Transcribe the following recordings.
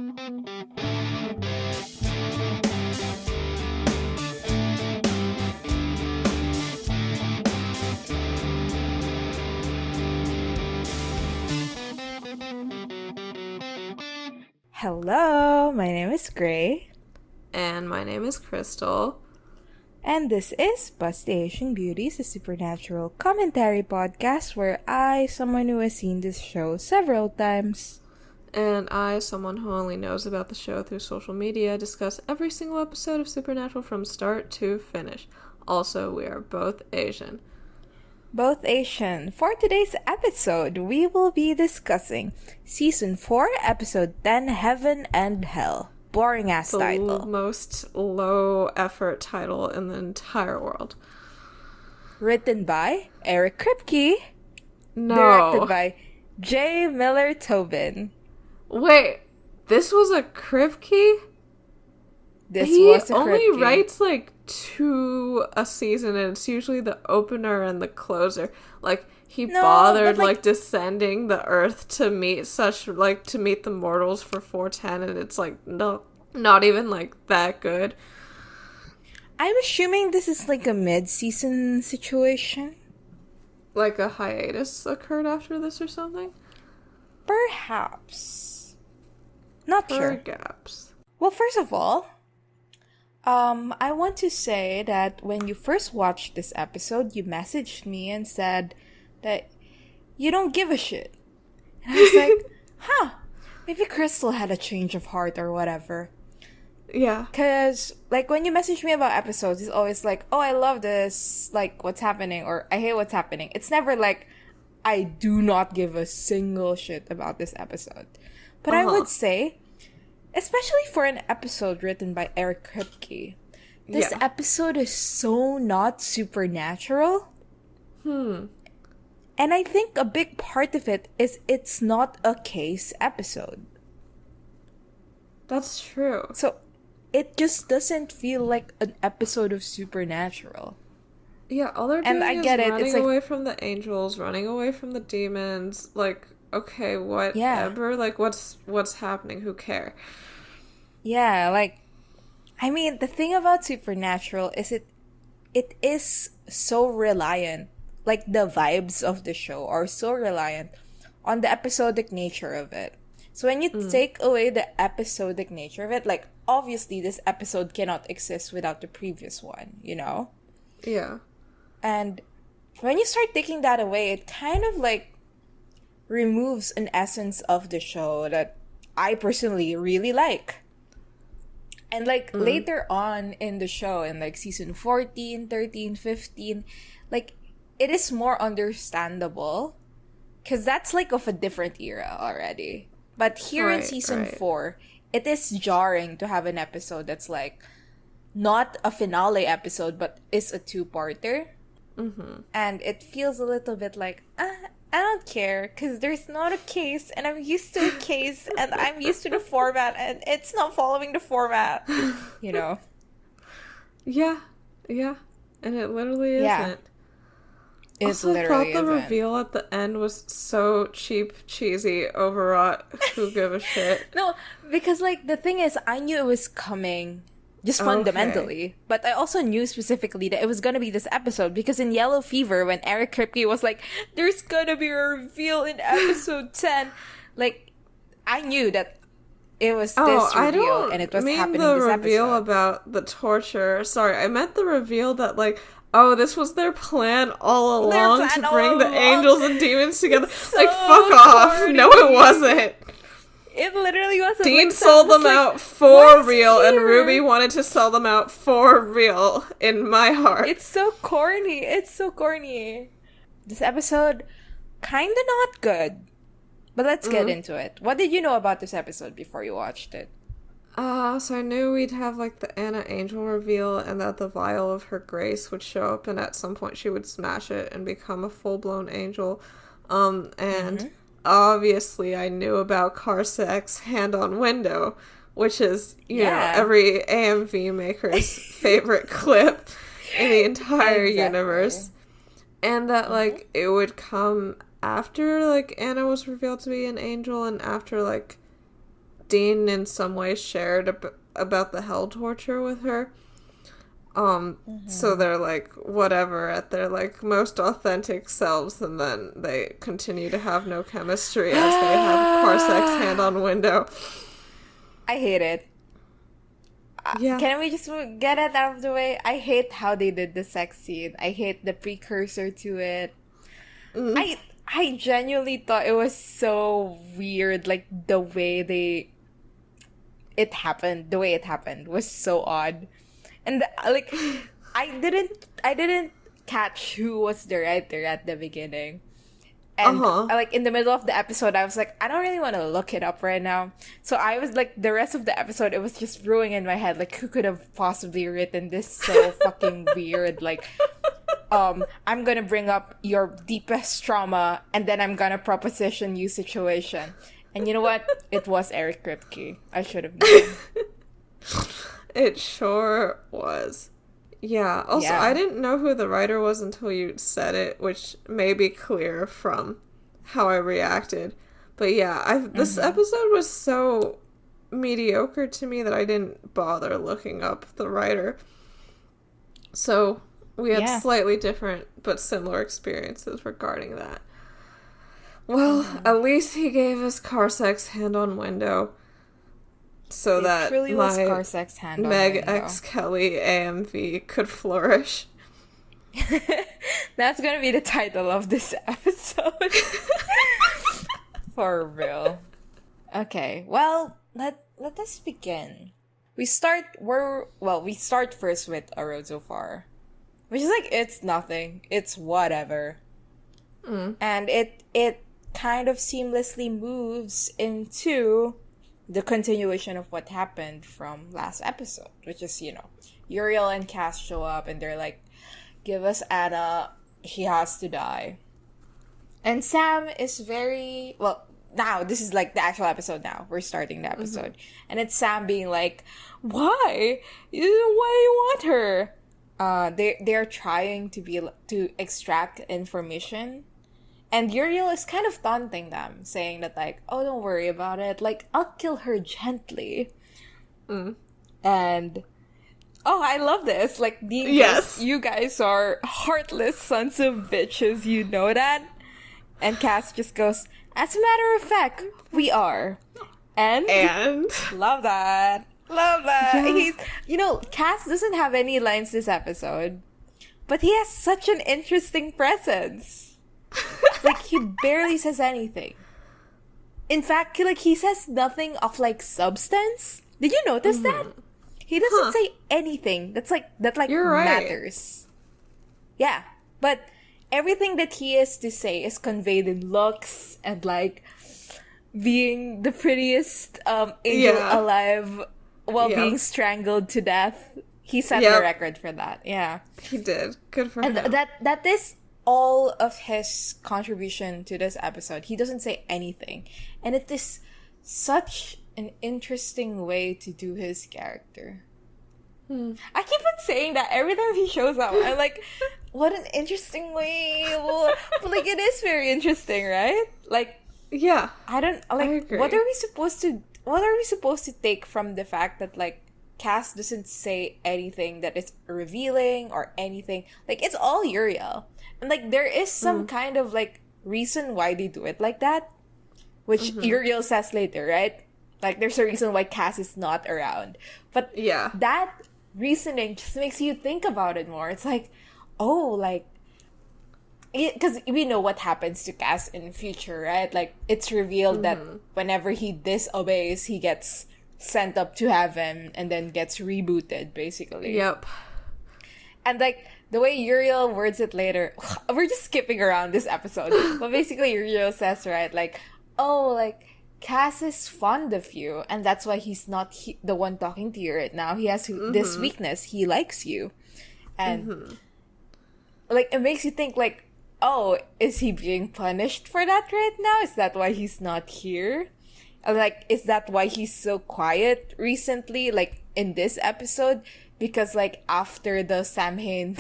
Hello, my name is Gray. And my name is Crystal. And this is Bust the Asian Beauties, a supernatural commentary podcast where I, someone who has seen this show several times, and I, someone who only knows about the show through social media, discuss every single episode of Supernatural from start to finish. Also, we are both Asian. Both Asian. For today's episode, we will be discussing Season 4, Episode 10, Heaven and Hell. Boring-ass title. The most low-effort title in the entire world. Written by Eric Kripke. No. Directed by J. Miller Tobin. Wait, this was a Kripke? He was a Kripke. Only writes, like, 2 a season, and it's usually the opener and the closer. Like, he bothered, like, descending the earth to meet the mortals for 410, and it's, like, no, not even, like, that good. I'm assuming this is, like, a mid-season situation. Like, a hiatus occurred after this or something? Perhaps. Not sure. Perhaps. Well, first of all, I want to say that when you first watched this episode, you messaged me and said that you don't give a shit. And I was like, maybe Crystal had a change of heart or whatever. Yeah. Because, like, when you message me about episodes, it's always like, oh, I love this, like, what's happening, or I hate what's happening. It's never like, I do not give a single shit about this episode. But I would say, especially for an episode written by Eric Kripke, this episode is so not supernatural. And I think a big part of it is it's not a case episode. That's true. So it just doesn't feel like an episode of Supernatural. Yeah, all they're doing is running away from the angels, running away from the demons. Like, okay, whatever. Like, what's happening? Who cares? Yeah, like, I mean, the thing about Supernatural is it is so reliant. Like, the vibes of the show are so reliant on the episodic nature of it. So when you take away the episodic nature of it, like, obviously this episode cannot exist without the previous one, you know? Yeah. And when you start taking that away, it kind of, like, removes an essence of the show that I personally really like. And, like, later on in the show, in, like, season 14, 13, 15, like, it is more understandable. Because that's, like, of a different era already. But here in season 4, it is jarring to have an episode that's, like, not a finale episode, but is a two-parter. And it feels a little bit like, I don't care, because there's not a case, and I'm used to a case, and I'm used to the format, and it's not following the format, you know? Yeah. And it literally isn't. Yeah. It also literally thought the isn't. reveal at the end was so cheap, cheesy, overwrought. Who give a shit? No, because, like, the thing is, I knew it was coming just fundamentally. But I also knew specifically that it was gonna be this episode, because in Yellow Fever, when Eric Kripke was like, there's gonna be a reveal in episode 10, like, I knew that it was this reveal, and it was happening this episode. I mean the reveal about the torture. Sorry, I meant the reveal that, like, oh, this was their plan all along to bring the angels and demons together. So like, fuck off. corny. No, it wasn't. It literally wasn't. Dean like, sold them like, out for real, here? and Ruby wanted to sell them out for real in my heart. It's so corny. It's so corny. This episode, kinda not good. But let's get into it. What did you know about this episode before you watched it? So I knew we'd have, like, the Anna Angel reveal, and that the vial of her grace would show up, and at some point she would smash it and become a full-blown angel. And obviously I knew about Karsek's hand on window, which is, you know, every AMV maker's favorite clip in the entire universe. And that, like, it would come after, like, Anna was revealed to be an angel, and after, like, Dean in some way shared about the hell torture with her. So they're like whatever at their like most authentic selves, and then they continue to have no chemistry as they have Parsec's hand on window. I hate it. Yeah. Can we just get it out of the way? I hate how they did the sex scene. I hate the precursor to it. I genuinely thought it was so weird, like the way it happened was so odd. And like I didn't catch who was the writer at the beginning. And like in the middle of the episode, I was like, I don't really want to look it up right now. So I was like, the rest of the episode, it was just brewing in my head, like, who could have possibly written this so fucking weird? Like, I'm gonna bring up your deepest trauma, and then I'm gonna proposition you situation. And you know what? It was Eric Kripke. I should have known. It sure was. Yeah. Also, Yeah. I didn't know who the writer was until you said it, which may be clear from how I reacted. But yeah, this episode was so mediocre to me that I didn't bother looking up the writer. So we had slightly different but similar experiences regarding that. Well, at least he gave us Parsec's hand on window. So it that truly my was Parsec's hand Meg on window. X Kelly AMV could flourish. That's gonna be the title of this episode. For real. Okay, well, let us begin. We start first with A Road So Far, which is like, it's nothing, it's whatever. And it kind of seamlessly moves into the continuation of what happened from last episode, which is, Uriel and Cass show up and they're like, give us Anna, she has to die. And Sam is very, now this is like the actual episode now. We're starting the episode. And it's Sam being like, why? Why do you want her? They're trying to extract information. And Uriel is kind of taunting them, saying that like, oh, don't worry about it. Like, I'll kill her gently. And, oh, I love this. Like, you guys are heartless sons of bitches, you know that? And Cass just goes, as a matter of fact, we are. And? Love that. Love that. Yeah. Cass doesn't have any lines this episode, but he has such an interesting presence. Like, he barely says anything. In fact, he says nothing of, like, substance. Did you notice that? He doesn't say anything that You're right. matters. Yeah, but everything that he is to say is conveyed in looks and, like, being the prettiest angel alive while being strangled to death. He set the record for that. Yeah, he did. Good for him. And that is all of his contribution to this episode. He doesn't say anything, and it is such an interesting way to do his character. I keep on saying that every time he shows up. I'm like, what an interesting way. Well, but like, it is very interesting, right? Like, yeah, I agree. What are we supposed to take from the fact that like Cass doesn't say anything that is revealing or anything? Like, it's all Uriel. And, like, there is some kind of, like, reason why they do it like that, which Uriel says later, right? Like, there's a reason why Cass is not around. But that reasoning just makes you think about it more. It's like, oh, like, because we know what happens to Cass in the future, right? Like, it's revealed that whenever he disobeys, he gets sent up to heaven and then gets rebooted, basically. Yep. And, like, the way Uriel words it later, we're just skipping around this episode. But basically, Uriel says, right, like, oh, like, Cass is fond of you, and that's why he's not the one talking to you right now. He has this weakness. He likes you. And, like, it makes you think, like, oh, is he being punished for that right now? Is that why he's not here? Like, is that why he's so quiet recently, like, in this episode? Because, like, after the Sam Hain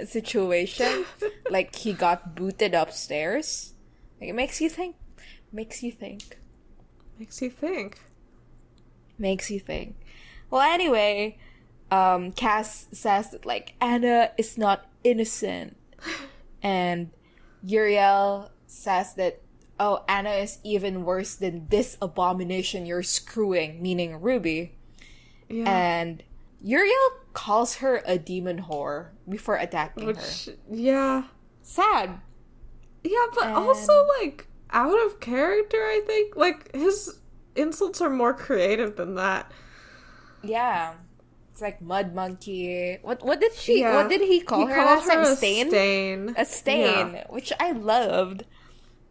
situation, like, he got booted upstairs. Like, it makes you think. Makes you think. Makes you think. Well, anyway, Cass says that, like, Anna is not innocent. And Uriel says that, oh, Anna is even worse than this abomination you're screwing, meaning Ruby. Yeah. And Uriel calls her a demon whore before attacking her. Yeah. Sad. Yeah, but also, like, out of character, I think. Like, his insults are more creative than that. Yeah. It's like mud monkey. What did he call her last time? A stain. A stain, which I loved.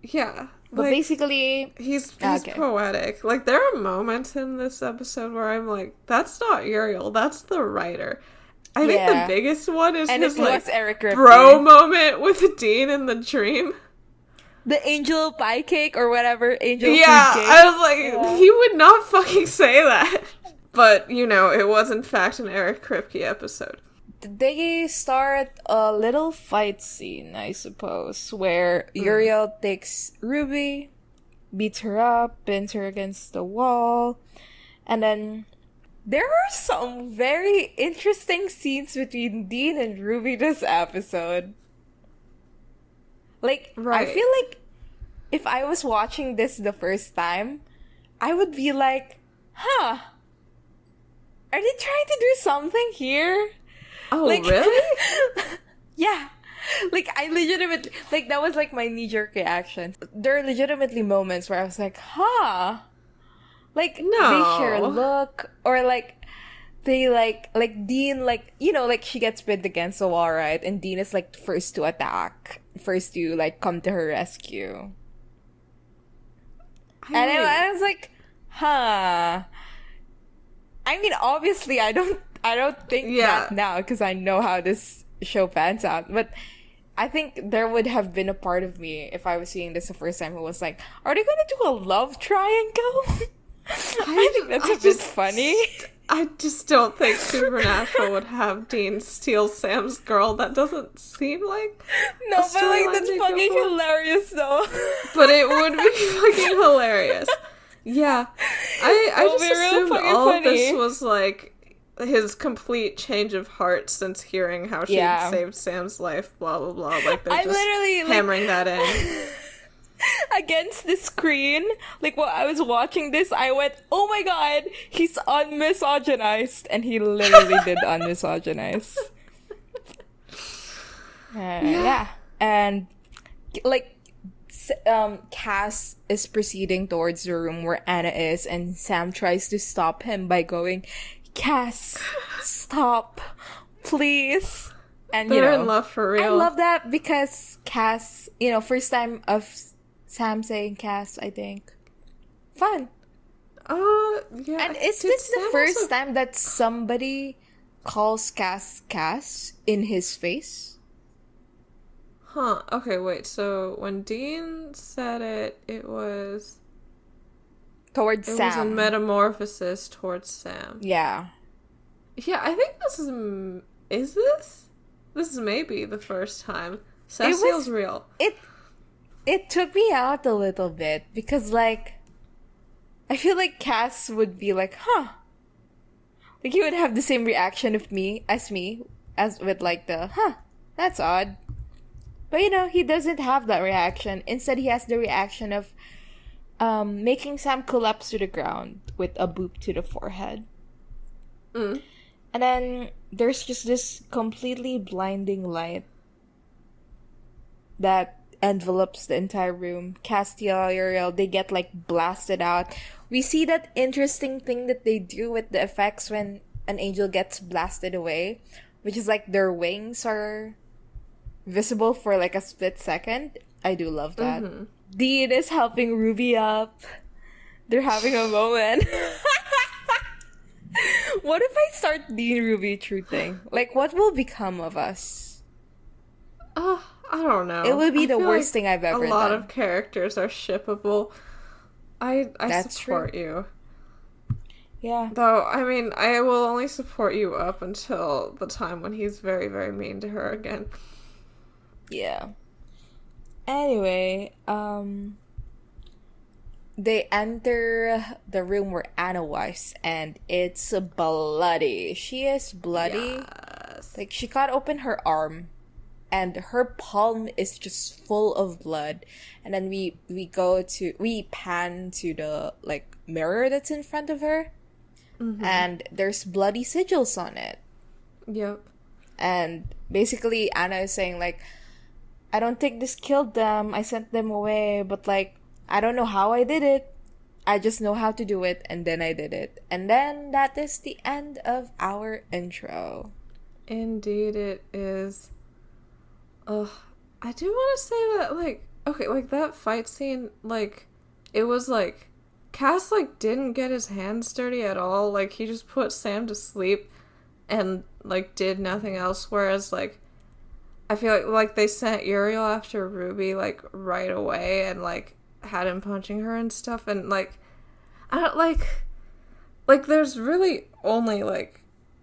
Yeah. But like, basically he's poetic. Like, there are moments in this episode where I'm like, that's not Uriel, that's the writer. I think the biggest one is his, like, Eric bro moment with Dean in the dream. The angel pie cake or whatever, angel food cake. I was like, he would not fucking say that. But, you know, it was in fact an Eric Kripke episode. They start a little fight scene, I suppose, where Uriel takes Ruby, beats her up, pins her against the wall, and then there are some very interesting scenes between Dean and Ruby this episode. Like, I feel like if I was watching this the first time, I would be like, huh, are they trying to do something here? Oh, like, really? Yeah. Like, I legitimately, like, that was like my knee-jerk reaction. There are legitimately moments where I was like, huh. Like, they share a look, or like, they like Dean, like, you know, like, she gets pinned against the wall, right? And Dean is like first to attack, first to like come to her rescue. And I was like, huh. I mean, obviously, I don't think that now, because I know how this show pans out. But I think there would have been a part of me, if I was seeing this the first time, who was like, are they gonna do a love triangle? I think that's a bit funny. I just don't think Supernatural would have Dean steal Sam's girl. That doesn't seem like no, but like, that's fucking hilarious, though. But it would be fucking hilarious. Yeah, I just assumed all of this was like his complete change of heart since hearing how she saved Sam's life. Blah blah blah. Like, they're just hammering that in. Against the screen, like, while I was watching this, I went, oh my god, he's unmisogynized, and he literally did unmisogynize. Yeah. And like, Cass is proceeding towards the room where Anna is, and Sam tries to stop him by going, Cass, stop, please. And they're in love for real. I love that, because Cass, you know, first time of Sam saying Cass, I think. Fun. Yeah. And is this the first time that somebody calls Cass Cass in his face? Huh. Okay, wait. So when Dean said it, it was towards Sam. It was a metamorphosis towards Sam. Yeah. Yeah, I think this is this? This is maybe the first time. Cecile's real. It took me out a little bit, because, like, I feel like Cass would be like, huh. Like, he would have the same reaction as me, as with, like, the, huh, that's odd. But, you know, he doesn't have that reaction. Instead, he has the reaction of making Sam collapse to the ground with a boop to the forehead. And then there's just this completely blinding light that envelopes the entire room. Castiel, Uriel, they get, like, blasted out. We see that interesting thing that they do with the effects when an angel gets blasted away, which is, like, their wings are visible for, like, a split second. I do love that. Dean is helping Ruby up. They're having a moment. What if I start Dean Ruby truthing? Like, what will become of us? I don't know. It would be the worst thing I've ever done. A lot of characters are shippable. I support you. Yeah. Though, I mean, I will only support you up until the time when he's very, very mean to her again. Yeah. Anyway, they enter the room where Anna was, and it's bloody. She is bloody. Yes. Like, she cut open her arm, and her palm is just full of blood. And then we pan to the, like, mirror that's in front of her, and there's bloody sigils on it. Yep. And basically, Anna is saying, like, I don't think this killed them. I sent them away, but, like, I don't know how I did it. I just know how to do it, and then I did it. And then that is the end of our intro. Indeed it is. Ugh. I do want to say that, like, okay, like, that fight scene, like, it was, like, Cass, like, didn't get his hands dirty at all. Like, he just put Sam to sleep and, like, did nothing else. Whereas, like, I feel like they sent Uriel after Ruby, like, right away and, like, had him punching her and stuff. And, like, I don't, like, there's really only, like,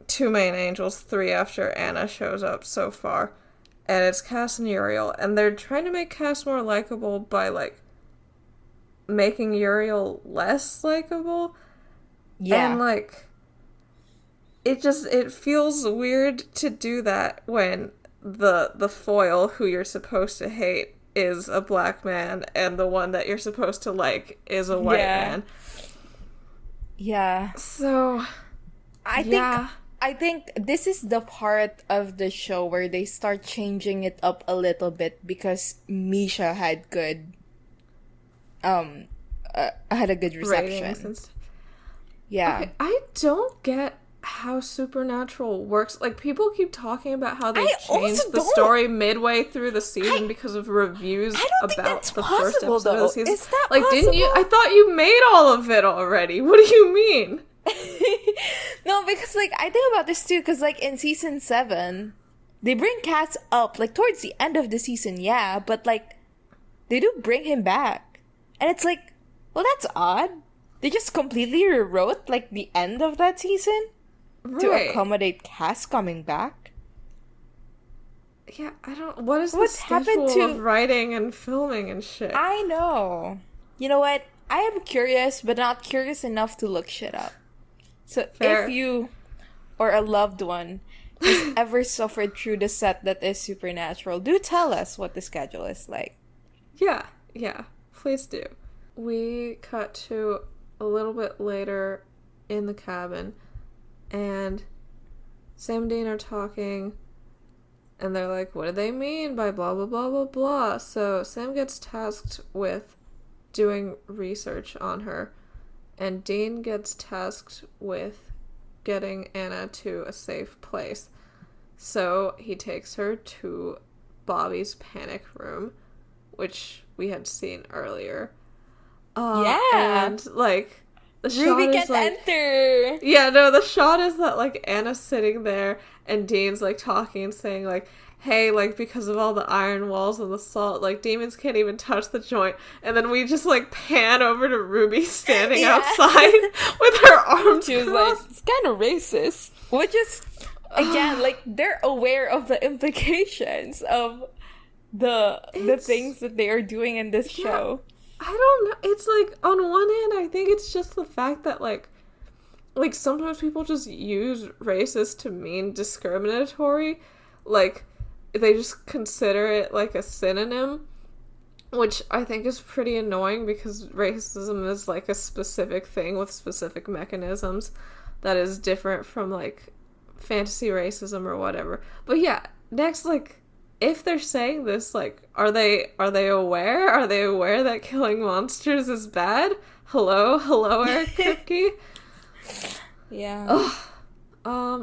2 main angels, 3 after Anna shows up so far. And it's Cass and Uriel. And they're trying to make Cass more likable by, like, making Uriel less likable. Yeah. And, like, it feels weird to do that when the foil who you're supposed to hate is a black man and the one that you're supposed to like is a white man. Yeah. So I think this is the part of the show where they start changing it up a little bit because Misha had good had a good reception. Yeah. Okay, I don't get how Supernatural works. Like, people keep talking about how they changed the story midway through the season because of reviews about the first episode of the season. Is that like, possible? didn't you? I thought you made all of it already. What do you mean? No, because, like, I think about this too, because, like, in season 7, they bring Cass up, like, towards the end of the season, yeah, but, like, they do bring him back. And it's like, well, that's odd. They just completely rewrote, like, the end of that season to accommodate Cass coming back. Yeah, I don't... What's the schedule of writing and filming and shit? I know. You know what? I am curious, but not curious enough to look shit up. So Fair. If you or a loved one has ever suffered through the set that is Supernatural, do tell us what the schedule is like. Yeah, please do. We cut to a little bit later in the cabin, and Sam and Dean are talking, and they're like, what do they mean by blah, blah, blah, blah, blah? So Sam gets tasked with doing research on her, and Dean gets tasked with getting Anna to a safe place. So he takes her to Bobby's panic room, which we had seen earlier. And, like, the Ruby shot can is, like, enter! Yeah, no, the shot is that, like, Anna's sitting there, and Dean's, like, talking and saying, like, hey, like, because of all the iron walls and the salt, like, demons can't even touch the joint. And then we just, like, pan over to Ruby standing outside with her arms She was crossed. like, it's kind of racist. Which is, again, like, they're aware of the implications of the things that they are doing in this show. I don't know. It's, like, on one hand, I think it's just the fact that, like, sometimes people just use racist to mean discriminatory. Like, they just consider it, like, a synonym, which I think is pretty annoying because racism is, like, a specific thing with specific mechanisms that is different from, like, fantasy racism or whatever. But yeah, next, like, if they're saying this, like, are they aware? Are they aware that killing monsters is bad? Hello, Eric Kripke? Yeah. Ugh.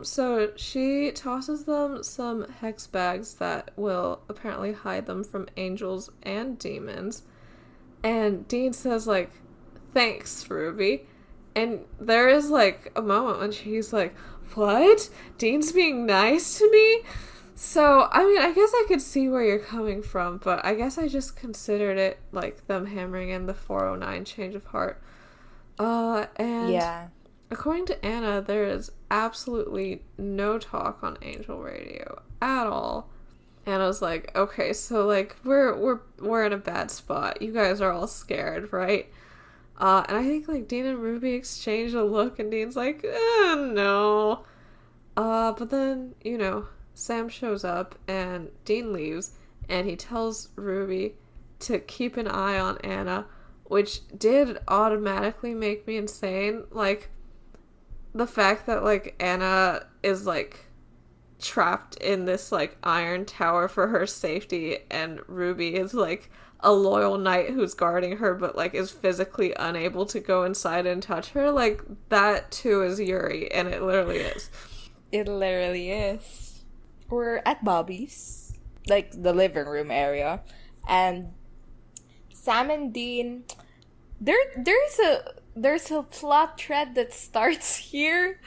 So she tosses them some hex bags that will apparently hide them from angels and demons. And Dean says, like, thanks, Ruby. And there is, like, a moment when she's like, what? Dean's being nice to me? So, I mean, I guess I could see where you're coming from, but I guess I just considered it, like, them hammering in the 409 change of heart. And yeah. According to Anna, there is absolutely no talk on Angel Radio at all. Anna's like, okay, so, like, we're in a bad spot. You guys are all scared, right? And I think, like, Dean and Ruby exchange a look, and Dean's like, no. But then, Sam shows up, and Dean leaves, and he tells Ruby to keep an eye on Anna, which did automatically make me insane. Like, the fact that, like, Anna is, like, trapped in this, like, iron tower for her safety, and Ruby is, like, a loyal knight who's guarding her, but, like, is physically unable to go inside and touch her. Like, that, too, is Yuri, and it literally is. It literally is. We're at Bobby's, like, the living room area, and Sam and Dean, there's a plot thread that starts here,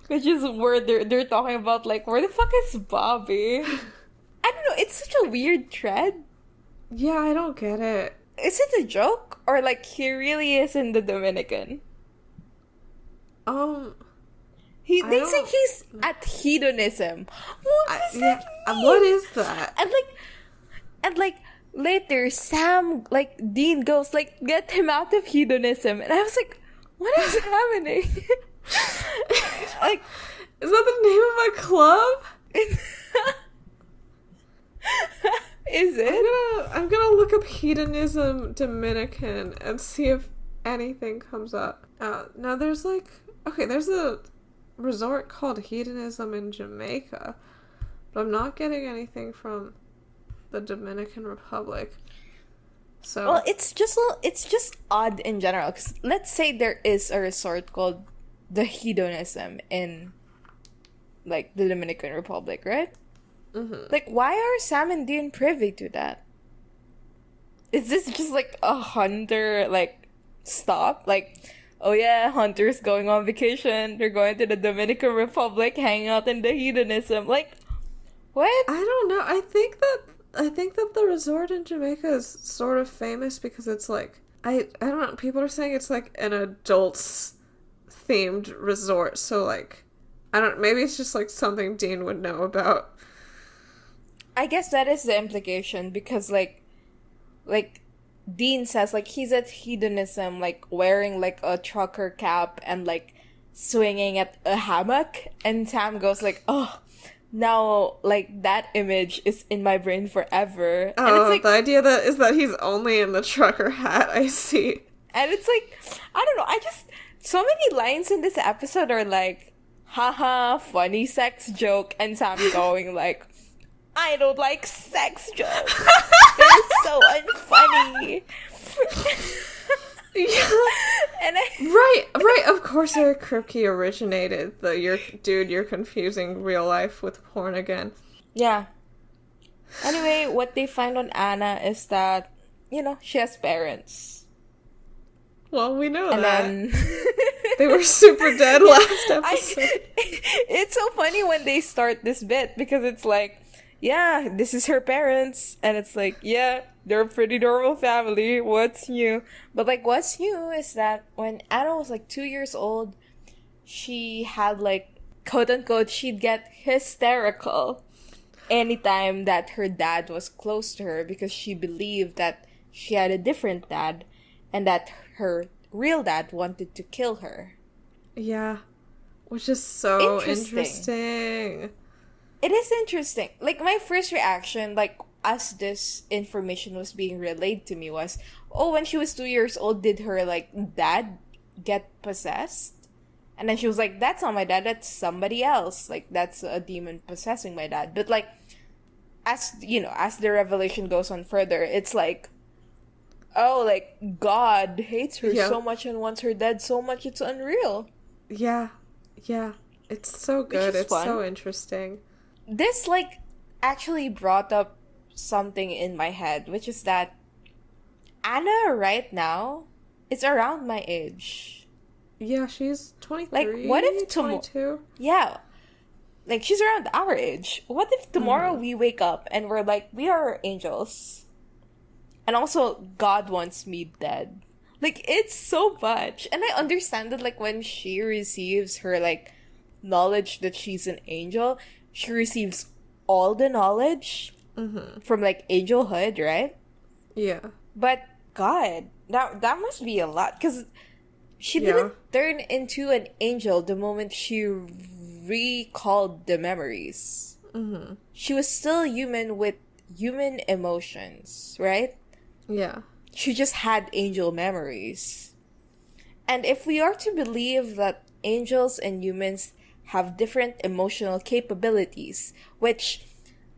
which is where they're talking about, like, where the fuck is Bobby? I don't know, it's such a weird thread. Yeah, I don't get it. Is it a joke? Or, like, he really is in the Dominican? They say he's at hedonism. What does that mean? What is that? And later, Sam, like, Dean goes, like, get him out of hedonism. And I was like, what is happening? Like, is that the name of a club? Is it? I'm gonna look up hedonism Dominican and see if anything comes up. Now there's there's a resort called Hedonism in Jamaica, but I'm not getting anything from the Dominican Republic. So, well, it's just odd in general. 'Cause let's say there is a resort called the Hedonism in, like, the Dominican Republic, right? Mm-hmm. Like, why are Sam and Dean privy to that? Is this just, like, a Hunter, like, stop? Like, oh yeah, Hunter's going on vacation. They're going to the Dominican Republic, hanging out in the Hedonism. Like, what? I don't know. I think that the resort in Jamaica is sort of famous because it's like, I don't know, people are saying it's like an adults themed resort, so, like, maybe it's just like something Dean would know about. I guess that is the implication, because like Dean says, like, he's at hedonism, like, wearing, like, a trucker cap and, like, swinging at a hammock, and Sam goes, like, oh, now, like, that image is in my brain forever. Oh, and it's like, the idea is that he's only in the trucker hat, I see. And it's like, I don't know, so many lines in this episode are like, haha, funny sex joke, and Sam going, like, I don't like sex jokes. They're so unfunny. Yeah. And right. Of course, Eric Kripke originated you're confusing real life with porn again. Yeah. Anyway, what they find on Anna is that, she has parents. Well, we know and that. Then... They were super dead last episode. It's so funny when they start this bit, because it's like, yeah, this is her parents, and it's like, yeah, they're a pretty normal family, what's new? But, like, what's new is that when Anna was, like, 2 years old, she had, like, quote-unquote, she'd get hysterical anytime that her dad was close to her, because she believed that she had a different dad, and that her real dad wanted to kill her. Yeah, which is so interesting. It is interesting. Like, my first reaction, like, as this information was being relayed to me was, oh, when she was 2 years old, did her, like, dad get possessed? And then she was like, that's not my dad, that's somebody else. Like, that's a demon possessing my dad. But, like, as the revelation goes on further, it's like, oh, like, God hates her so much and wants her dead so much, it's unreal. Yeah. It's so good. It's fun. So interesting. This, like, actually brought up something in my head, which is that Anna right now is around my age. Yeah, she's 23. Like, what if 22? Yeah. Like, she's around our age. What if tomorrow we wake up and we're like, we are angels, and also God wants me dead? Like, it's so much. And I understand that, like, when she receives her, like, knowledge that she's an angel, she receives all the knowledge from, like, angelhood, right? Yeah. But, God, that must be a lot, because she Yeah. didn't turn into an angel the moment she recalled the memories. Mm-hmm. She was still human with human emotions, right? Yeah. She just had angel memories. And if we are to believe that angels and humans have different emotional capabilities, which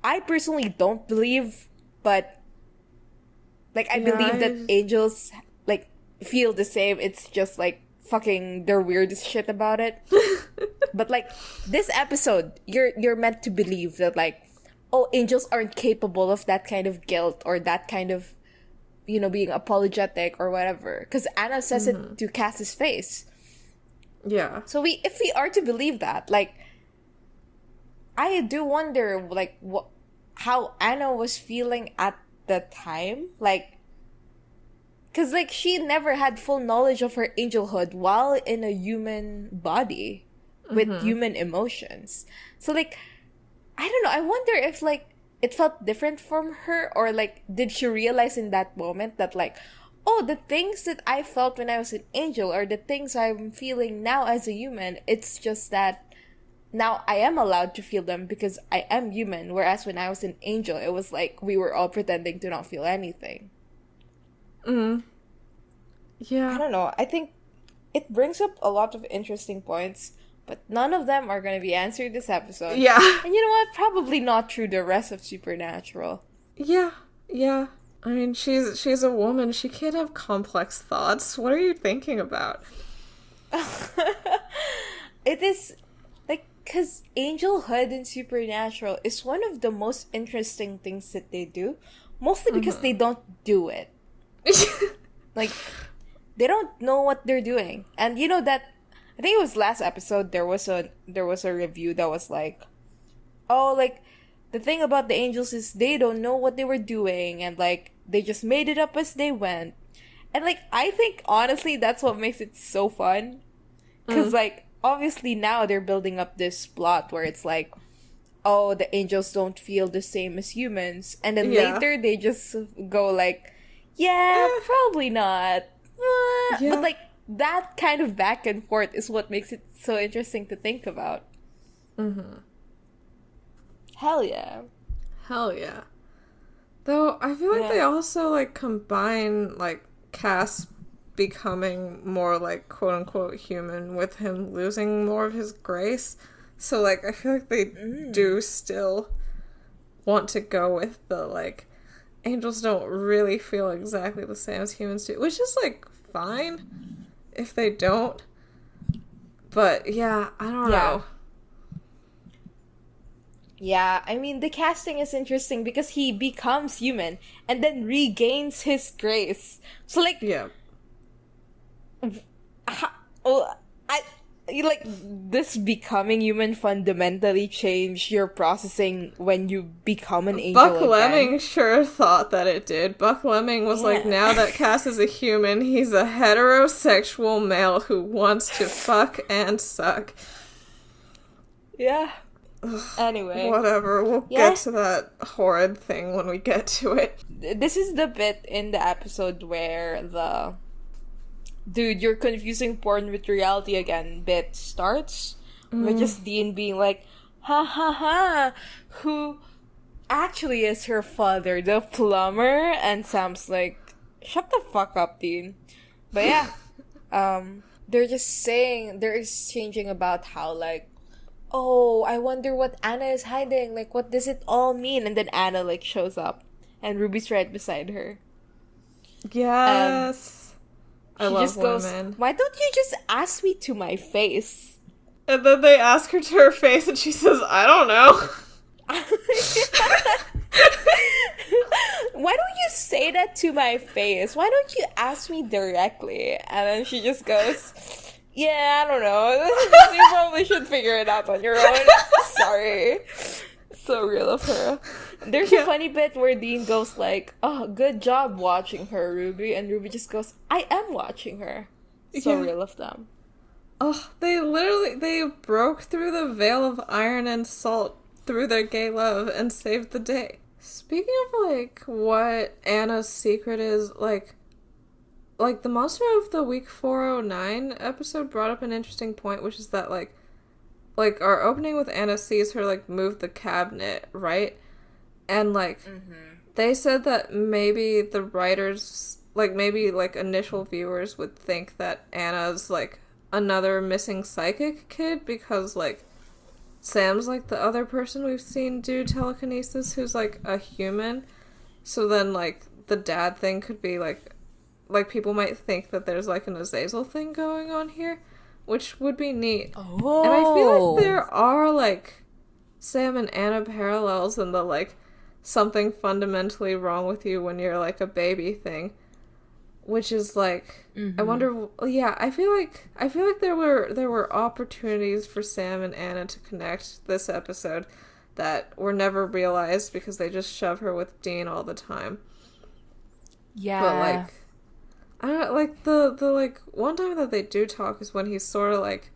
I personally don't believe, but like I believe that angels like feel the same. It's just like fucking their weirdest shit about it. But like this episode, you're meant to believe that like, oh, angels aren't capable of that kind of guilt or that kind of, you know, being apologetic or whatever. Because Anna says it to Cass's face. Yeah. So if we are to believe that, like, I do wonder like how Anna was feeling at the time, like, because like she never had full knowledge of her angelhood while in a human body with human emotions. So like, I don't know, I wonder if like it felt different from her, or like did she realize in that moment that like, oh, the things that I felt when I was an angel are the things I'm feeling now as a human. It's just that now I am allowed to feel them because I am human, whereas when I was an angel, it was like we were all pretending to not feel anything. Yeah. I don't know. I think it brings up a lot of interesting points, but none of them are going to be answered this episode. Yeah. And you know what? Probably not through the rest of Supernatural. Yeah. Yeah. I mean, she's a woman. She can't have complex thoughts. What are you thinking about? It is like, because angelhood in Supernatural is one of the most interesting things that they do, mostly because they don't do it. Like, they don't know what they're doing. And you know that, I think it was last episode, there was a review that was like, oh, like, the thing about the angels is they don't know what they were doing, and like they just made it up as they went. And like, I think honestly that's what makes it so fun, because like obviously now they're building up this plot where it's like, oh, the angels don't feel the same as humans, and then later they just go like, yeah, probably not. But like that kind of back and forth is what makes it so interesting to think about. Hell yeah. Hell yeah. Though, I feel like they also, like, combine, like, Cass becoming more, like, quote-unquote human with him losing more of his grace. So, like, I feel like they do still want to go with the, like, angels don't really feel exactly the same as humans do. Which is, like, fine if they don't. But, yeah, I don't know. Yeah, I mean, the casting is interesting because he becomes human and then regains his grace. So, like... Yeah. Like, this becoming human fundamentally changed your processing when you become an angel Buck again. Lemming sure thought that it did. Buck Lemming was like, now that Cass is a human, he's a heterosexual male who wants to fuck and suck. Yeah. Anyway. Whatever, we'll get to that horrid thing when we get to it. This is the bit in the episode where the dude, you're confusing porn with reality again bit starts. With just Dean being like, ha ha ha, who actually is her father, the plumber? And Sam's like, shut the fuck up, Dean. But yeah, they're just saying, they're exchanging about how like, oh, I wonder what Anna is hiding. Like, what does it all mean? And then Anna, like, shows up. And Ruby's right beside her. Yes. I love just goes, women. why don't you just ask me to my face? And then they ask her to her face and she says, I don't know. Why don't you say that to my face? Why don't you ask me directly? And then she just goes... Yeah, I don't know. You probably should figure it out on your own. Sorry. So real of her. There's a funny bit where Dean goes like, oh, good job watching her, Ruby. And Ruby just goes, I am watching her. So real of them. Oh, they broke through the veil of iron and salt through their gay love and saved the day. Speaking of, like, what Anna's secret is, like like, the Monster of the Week 409 episode brought up an interesting point, which is that, like, our opening with Anna sees her, like, move the cabinet, right? And, like, they said that maybe the writers, like, maybe, like, initial viewers would think that Anna's, like, another missing psychic kid because, like, Sam's, like, the other person we've seen do telekinesis who's, like, a human. So then, like, the dad thing could be, like, people might think that there's, like, an Azazel thing going on here, which would be neat. Oh. And I feel like there are, like, Sam and Anna parallels in the, like, something fundamentally wrong with you when you're, like, a baby thing. Which is, like, I wonder, yeah, I feel like there were opportunities for Sam and Anna to connect this episode that were never realized because they just shove her with Dean all the time. Yeah. But, like, I don't know, like, the like, one time that they do talk is when he's sort of, like,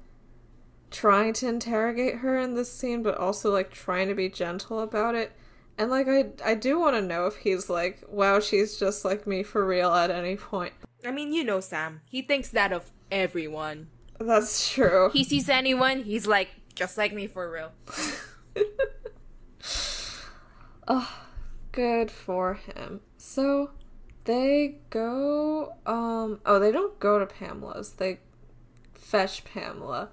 trying to interrogate her in this scene, but also, like, trying to be gentle about it. And, like, I do want to know if he's like, wow, she's just like me for real at any point. I mean, you know Sam. He thinks that of everyone. That's true. He sees anyone, he's like, just like me for real. Oh, good for him. So, they go, they don't go to Pamela's. They fetch Pamela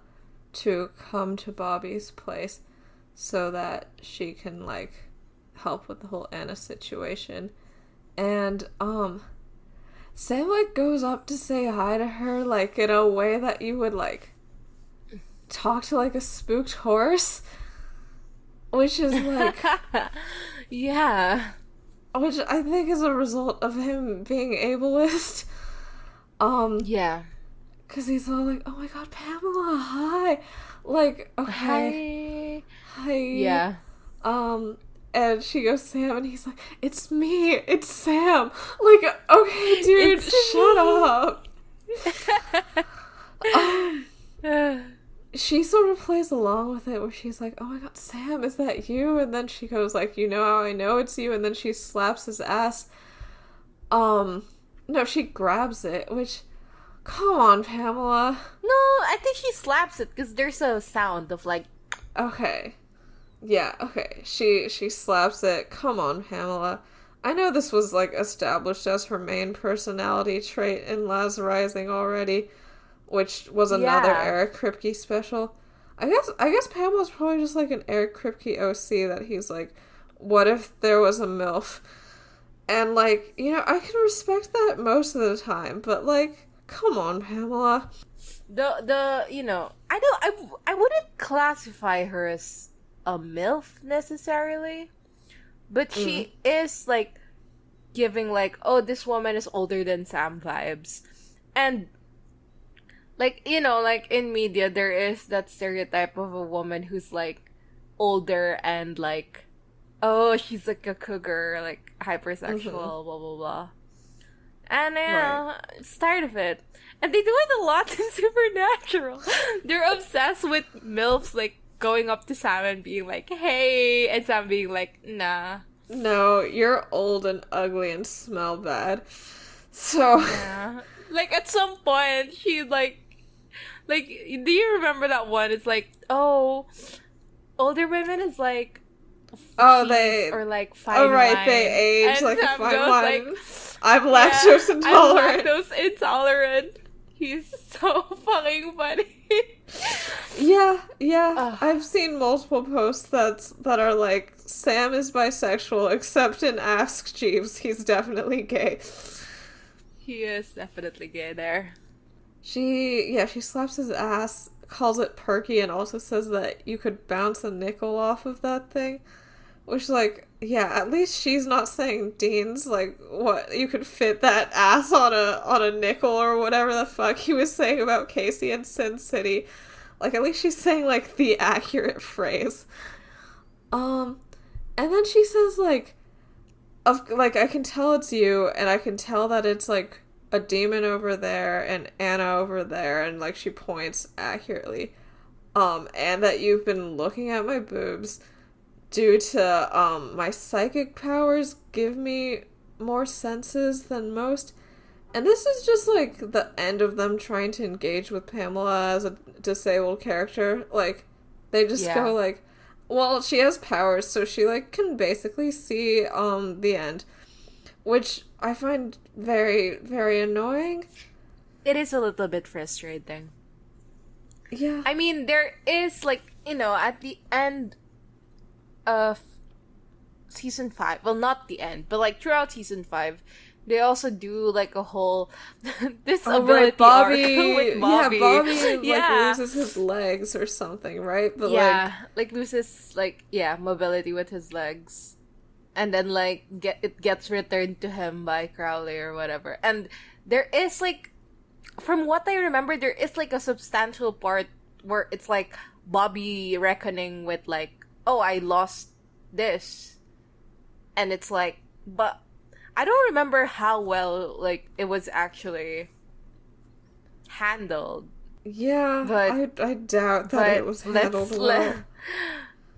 to come to Bobby's place so that she can, like, help with the whole Anna situation. And Sam, like, goes up to say hi to her, like, in a way that you would, like, talk to, like, a spooked horse, which is, like, yeah, which I think is a result of him being ableist. Yeah, because he's all like, oh my god, Pamela, hi, like, okay, hi. Yeah. And she goes, Sam, and he's like, it's me, it's Sam. Like, okay, dude, shut up. She sort of plays along with it, where she's like, oh my god, Sam, is that you? And then she goes, like, you know how I know it's you? And then she slaps his ass. No, she grabs it, which, come on, Pamela. No, I think she slaps it, because there's a sound of, like... Okay. Yeah, okay. She slaps it. Come on, Pamela. I know this was, like, established as her main personality trait in Laz Rising already, which was another Eric Kripke special. I guess Pamela's probably just, like, an Eric Kripke OC that he's like, what if there was a MILF? And, like, you know, I can respect that most of the time, but, like, come on, Pamela. You know, I wouldn't classify her as a MILF necessarily, but she is, like, giving, like, oh, this woman is older than Sam vibes. And, like, you know, like, in media, there is that stereotype of a woman who's, like, older and, like, oh, she's, like, a cougar, like, hypersexual, blah, blah, blah. And, you know, it's tired of it. And they do it a lot in Supernatural. They're obsessed with MILFs, like, going up to Sam and being like, hey, and Sam being like, nah. No, you're old and ugly and smell bad. So... Yeah. Like, at some point, she, like, do you remember that one? It's like, oh, older women is like, they... or like fine oh, right, wine. they age and like Sam a fine goes, wine. Like, I'm lactose intolerant. I'm lactose intolerant. He's so fucking funny. Yeah. I've seen multiple posts that are like, Sam is bisexual, except in Ask Jeeves, he's definitely gay. He is definitely gay there. She slaps his ass, calls it perky, and also says that you could bounce a nickel off of that thing. Which, like, yeah, at least she's not saying Dean's, like, what, you could fit that ass on a nickel or whatever the fuck he was saying about Casey in Sin City. Like, at least she's saying, like, the accurate phrase. And then she says, like, I can tell it's you, and I can tell that it's, like, a demon over there and Anna over there, and, like, she points accurately. And that you've been looking at my boobs due to, my psychic powers give me more senses than most. And this is just, like, the end of them trying to engage with Pamela as a disabled character. Like, they just go, like, well, she has powers, so she, like, can basically see, the end. Which I find very, very annoying. It is a little bit frustrating. Yeah. I mean, there is, like, you know, at the end of season 5, well, not the end, but, like, throughout season 5, they also do, like, a whole disability arc with Bobby. Yeah, Bobby, like, loses his legs or something, right? But loses, like, mobility with his legs. And then, like, it gets returned to him by Crowley or whatever. And there is, like, from what I remember, there is, like, a substantial part where it's, like, Bobby reckoning with, like, oh, I lost this. And it's, like, but I don't remember how well, like, it was actually handled. Yeah, but I doubt that it was handled well.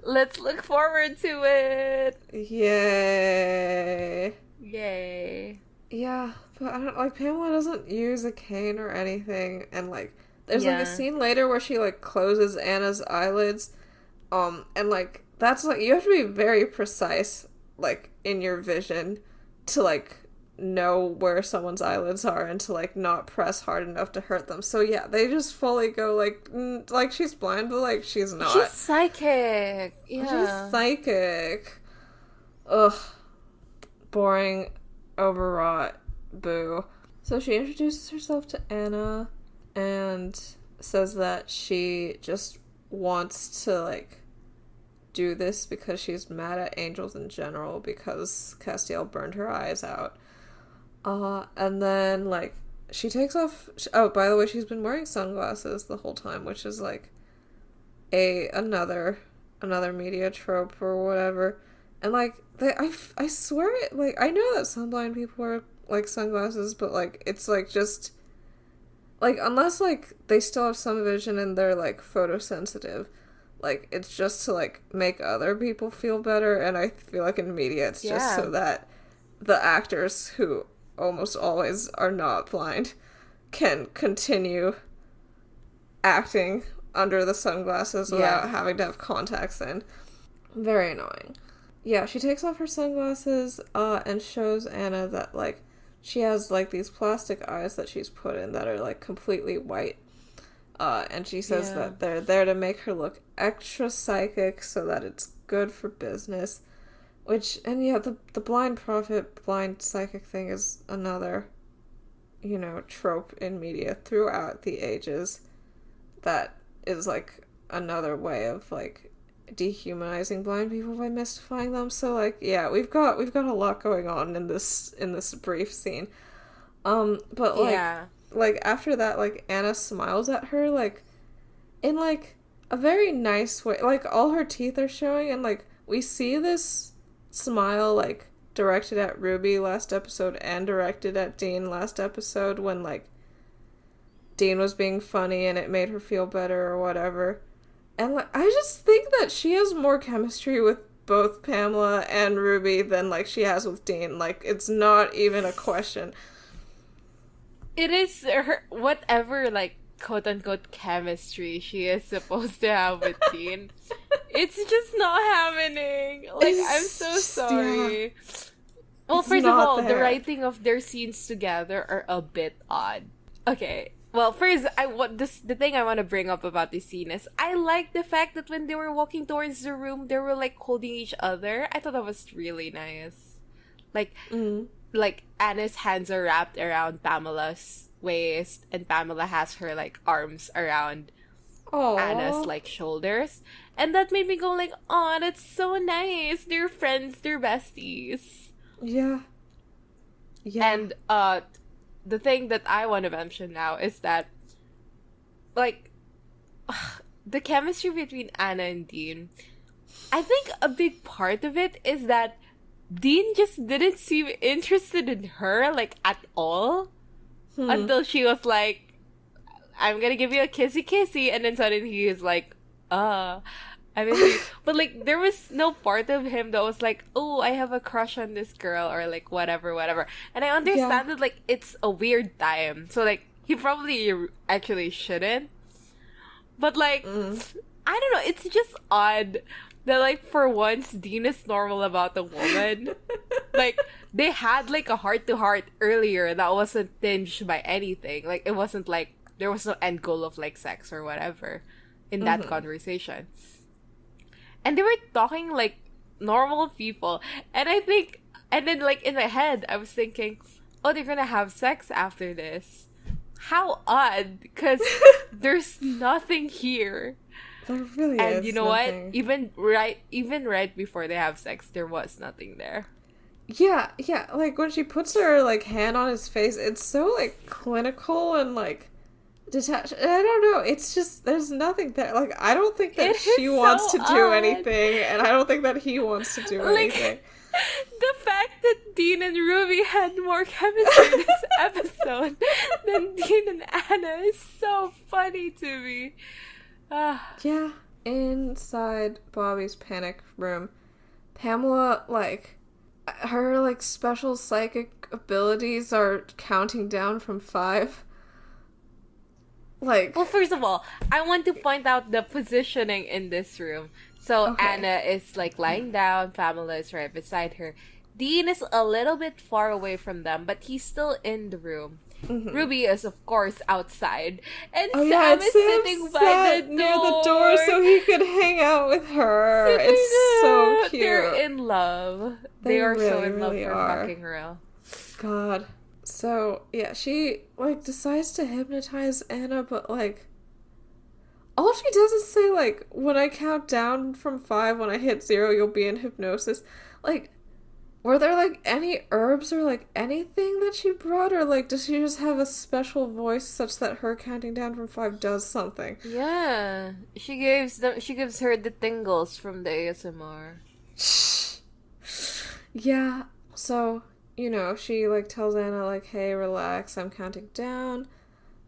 Let's look forward to it. Yay. Yay. Yeah, but I don't, like, Pamela doesn't use a cane or anything, and, like, there's, like, a scene later where she, like, closes Anna's eyelids, and, like, that's, like, you have to be very precise, like, in your vision to, like, know where someone's eyelids are and to, like, not press hard enough to hurt them. So, yeah, they just fully go, like, she's blind, but, like, she's not. She's psychic. Yeah. She's psychic. Ugh. Boring. Overwrought. Boo. So she introduces herself to Anna and says that she just wants to, like, do this because she's mad at angels in general because Castiel burned her eyes out. And then, like, she takes off... Oh, by the way, she's been wearing sunglasses the whole time, which is, like, another media trope or whatever. And, like, I swear it, like, I know that some blind people wear, like, sunglasses, but, like, it's, like, just... Like, unless, like, they still have some vision and they're, like, photosensitive... Like, it's just to, like, make other people feel better, and I feel like in media it's just so that the actors, who almost always are not blind, can continue acting under the sunglasses without having to have contacts in. Very annoying. Yeah, she takes off her sunglasses, and shows Anna that, like, she has, like, these plastic eyes that she's put in that are, like, completely white. And she says that they're there to make her look extra psychic so that it's good for business. Which, and yeah, the blind prophet, blind psychic thing is another, you know, trope in media throughout the ages that is, like, another way of, like, dehumanizing blind people by mystifying them. So, like, yeah, we've got a lot going on in this brief scene. But, like... Like, after that, like, Anna smiles at her, like, in, like, a very nice way. Like, all her teeth are showing, and, like, we see this smile, like, directed at Ruby last episode and directed at Dean last episode when, like, Dean was being funny and it made her feel better or whatever. And, like, I just think that she has more chemistry with both Pamela and Ruby than, like, she has with Dean. Like, it's not even a question. It is her, whatever, like, quote-unquote chemistry she is supposed to have with Dean. It's just not happening. Like, I'm so sorry. Yeah. Well, first of all, the writing of their scenes together are a bit odd. Okay, well, first, the thing I want to bring up about this scene is I like the fact that when they were walking towards the room, they were, like, holding each other. I thought that was really nice. Like... Like, Anna's hands are wrapped around Pamela's waist, and Pamela has her, like, arms around Anna's, like, shoulders. And that made me go, like, oh, that's so nice. They're friends, they're besties. Yeah. Yeah. And, the thing that I want to mention now is that, like, the chemistry between Anna and Dean, I think a big part of it is that Dean just didn't seem interested in her, like, at all. Until she was like, I'm gonna give you a kissy-kissy, and then suddenly he is like, And then but like there was no part of him that was like, oh, I have a crush on this girl or like whatever. And I understand that like it's a weird time, so like he probably actually shouldn't. But like I don't know, it's just odd that like for once Dean is normal about the woman. Like they had like a heart to heart earlier that wasn't tinged by anything. Like it wasn't like there was no end goal of like sex or whatever in that conversation. And they were talking like normal people. And I think, and then like in my head, I was thinking, oh, they're gonna have sex after this. How odd, because there's nothing here. There really and is you know nothing. what? Even right before they have sex, there was nothing there. Yeah, like when she puts her like hand on his face, it's so like clinical and like detached. I don't know. It's just there's nothing there. Like I don't think that she wants to do anything, and I don't think that he wants to do anything. The fact that Dean and Ruby had more chemistry in this episode than Dean and Anna is so funny to me. Yeah. Inside Bobby's panic room, Pamela, like, her, like, special psychic abilities are counting down from 5. Like... Well, first of all, I want to point out the positioning in this room. So, Anna is, like, lying down, Pamela is right beside her. Dean is a little bit far away from them, but he's still in the room. Ruby is, of course, outside. And Sam is sitting by the door. Near the door so he could hang out with her. It's so cute. They're in love. They are really, so in love for fucking real. God. So, yeah, she, like, decides to hypnotize Anna, but, like, all she does is say, like, when I count down from 5, when I hit 0, you'll be in hypnosis. Like, were there, like, any herbs or, like, anything that she brought? Or, like, does she just have a special voice such that her counting down from 5 does something? Yeah. She gives her the tingles from the ASMR. Yeah. So, you know, she, like, tells Anna, like, hey, relax, I'm counting down.